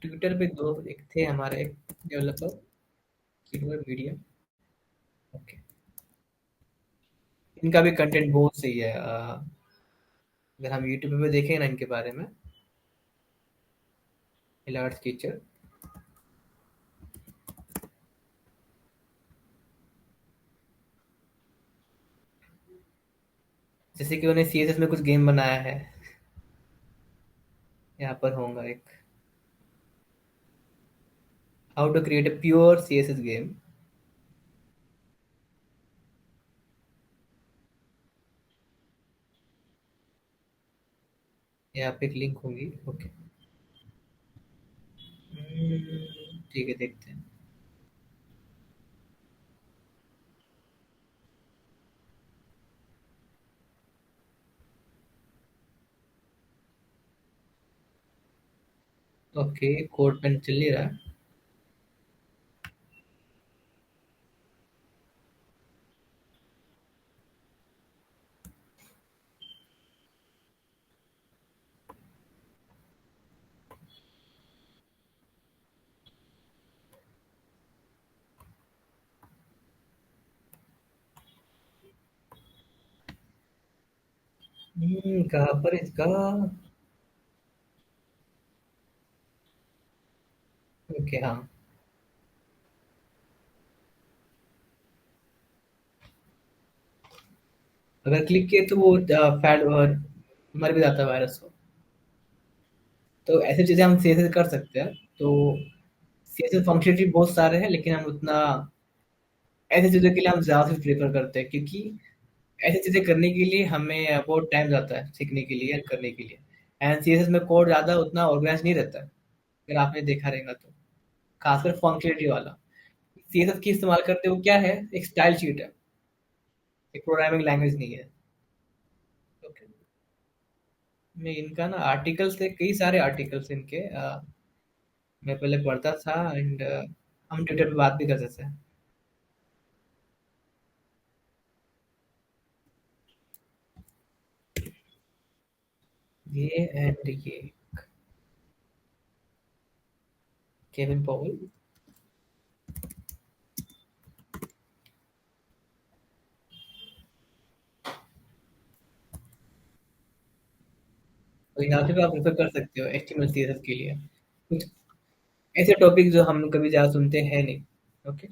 ट्विटर पे दो एक थे हमारे डेवलपर, किडवर मीडिया। ओके, इनका भी कंटेंट बहुत सही है। अगर हम यूट्यूब पे देखें ना इनके बारे में, आर्ट्स टीचर, जैसे कि उन्हें सीएसएस में कुछ गेम बनाया है। यहाँ पर होगा एक, how to create a pure CSS game. यहाँ पे एक लिंक होगी। ओके, ठीक है, देखते हैं। ओके, कोड पेन चल ही रहा है। कहाँ पर इसका? ओके, हाँ। अगर क्लिक किए तो वो फैड और मर भी जाता है वायरस को। तो ऐसी चीजें हम सीएसएस कर सकते हैं। तो सीएसएस फंक्शन भी बहुत सारे हैं, लेकिन हम उतना ऐसी चीजों के लिए हम जावास्क्रिप्ट प्रेफर करते हैं, क्योंकि ऐसी चीजें करने के लिए हमें बहुत टाइम जाता है सीखने के लिए, करने के लिए। एंड सीएसएस में कोड ज्यादा उतना ऑर्गेनाइज नहीं रहता है, अगर आपने देखा रहेगा तो, खासकर फंक्शनलिटी वाला। सीएसएस की इस्तेमाल करते हुए क्या है, एक स्टाइल शीट है, एक प्रोग्रामिंग लैंग्वेज नहीं है। ओके, मैं इनका ना आर्टिकल्स थे, कई सारे आर्टिकल्स इनके मैं पहले पढ़ता था। एंड हम ट्विटर पे बात भी करते थे। ये एंड ये केविन पॉवल। तो यहाँ से भी आप रेफर कर सकते हो एचटीएमएल सीएसएस के लिए, कुछ ऐसे टॉपिक जो हम कभी ज़्यादा सुनते हैं नहीं। ओके।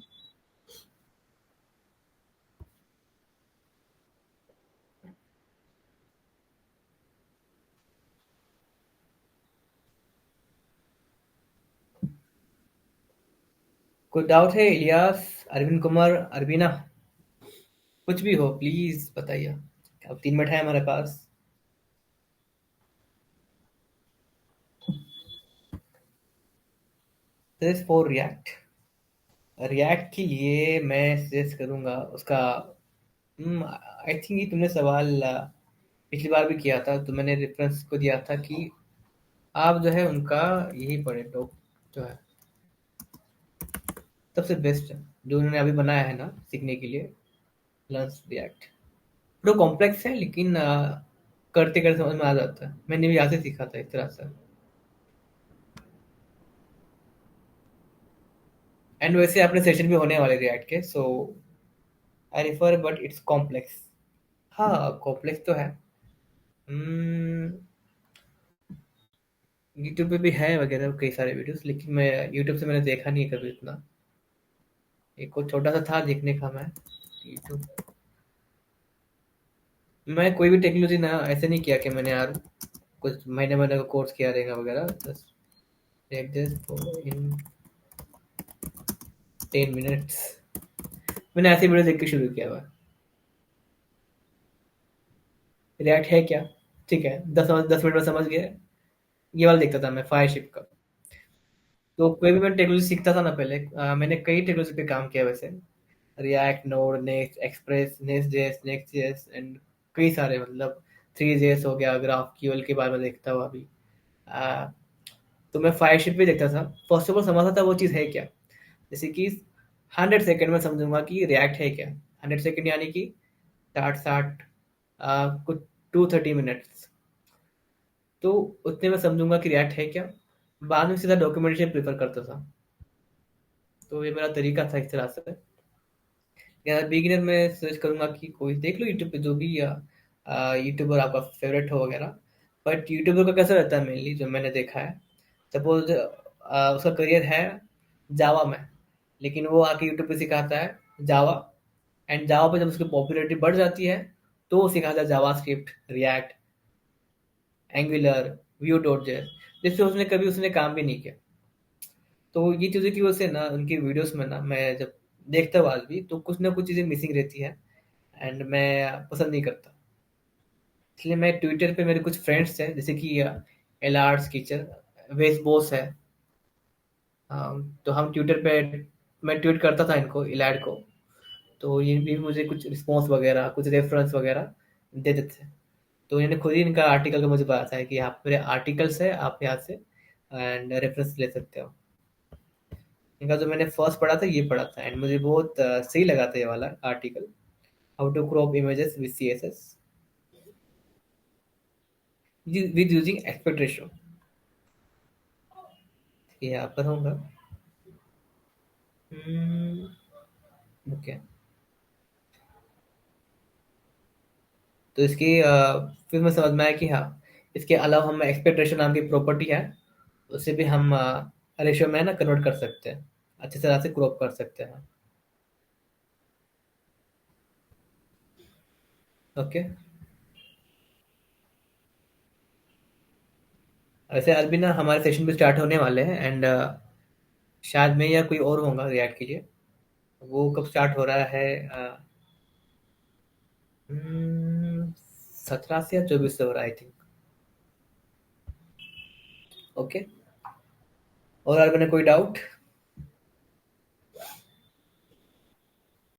कोई डाउट है इलियास, अरविंद कुमार, अरबीना? कुछ भी हो प्लीज बताइए। अब 3 मिनट है हमारे पास। This for React. रिएक्ट के लिए मैं सजेस्ट करूंगा उसका, आई थिंक ये तुमने सवाल पिछली बार भी किया था, तो मैंने रेफरेंस को दिया था कि आप जो है उनका यही पढ़े, टॉप जो है सबसे बेस्ट है, जो उन्होंने अभी बनाया है ना सीखने के लिए, लर्न रिएक्ट। थोड़ा कॉम्प्लेक्स है, लेकिन करते करते समझ में आ जाता है। मैंने भी यहाँ से सीखा था इस तरह से। एंड वैसे अपने सेशन भी होने वाले रिएक्ट के, सो आई रिफर, बट इट्स कॉम्प्लेक्स। हाँ, कॉम्प्लेक्स तो है। यूट्यूब पे भी है वगैरह कई सारे वीडियोस, लेकिन मैं यूट्यूब से मैंने देखा नहीं है कभी इतना। एक को छोटा सा था देखने का मैं। YouTube। मैं कोई भी टेक्नोलॉजी ना ऐसे नहीं किया कि मैंने यार कुछ महीने महीने का कोर्स किया रहेगा वगैरह। Just take this in 10 minutes. मैंने ऐसी वीडियो देख के शुरू किया हुआ। रिएक्ट है क्या? ठीक है, 10 मिनट में समझ गए। ये वाला देखता था मैं, फायर शिप का। तो कोई भी मैं टेक्नोलॉजी सीखता था ना पहले, मैंने कई टेक्नोलॉजी पे काम किया वैसे। React, node, next, express, next JS, next JS and कई सारे, मतलब 3 जेएस हो गया, ग्राफ क्यूएल के बारे में देखता हुआ अभी। आ, तो मैं फायर शिप भी देखता था। फर्स्ट ऑफ ऑल समझता था वो चीज़ है क्या। जैसे कि 100 सेकेंड में समझूंगा कि रिएक्ट है क्या। 100 सेकेंड यानी कि 60 60 कुछ 230 मिनट्स। तो उतने में समझूंगा कि रिएक्ट है क्या। बाद में सीधा डॉक्यूमेंटेशन प्रेफर करता था। तो ये मेरा तरीका था इस तरह से। या बिगिनर में सर्च करूंगा कि कोई देख लो यूट्यूब पे जो भी यूट्यूबर आपका फेवरेट हो वगैरह। बट यूट्यूबर का कैसा रहता है मेनली जो मैंने देखा है। सपोज उसका करियर है जावा में, लेकिन वो आके यूट्यूब पे सिखाता है जावा। एंड जावा पे जब उसकी पॉपुलैरिटी बढ़ जाती है तो वो सिखाता है JavaScript, React, Angular, Vue dot JS, जिससे उसने कभी उसने काम भी नहीं किया। तो ये चीज़ों की वजह से ना उनकी वीडियोस में ना मैं जब देखता हूँ आज भी तो कुछ ना कुछ चीज़ें मिसिंग रहती है। एंड मैं पसंद नहीं करता। इसलिए मैं ट्विटर पे मेरे कुछ फ्रेंड्स हैं जैसे कि एल आर्ट्स कीचर, वेस बॉस है। तो हम ट्विटर पे मैं ट्वीट करता था इनको, इलाड को। तो ये भी मुझे कुछ रिस्पॉन्स वगैरह, कुछ रेफरेंस वगैरह दे देते हैं। तो इन्होंने खुद ही इनका आर्टिकल का मुझे बताया है कि आप मेरे आर्टिकल्स है, आप यहाँ से एंड रेफरेंस ले सकते हो। इनका जो मैंने फर्स्ट पढ़ा था ये पढ़ा था एंड मुझे बहुत सही लगा था ये वाला article. How to crop images with CSS with using aspect ratio. ये यहाँ पर होगा। ओके। तो इसकी फिर मैं समझ में आया कि हाँ, इसके अलावा हम एस्पेक्ट रेशियो नाम की प्रॉपर्टी है, उसे भी हम रेशियो में ना कन्वर्ट कर सकते हैं, अच्छी तरह से क्रॉप कर सकते हैं। ओके। वैसे आज भी ना हमारे सेशन भी स्टार्ट होने वाले हैं एंड शायद मैं या कोई और होगा रिएक्ट कीजिए। वो कब स्टार्ट हो रहा है? 17 से या 24 से हो रहा है आई थिंक। ओके। और यार मैंने कोई डाउट?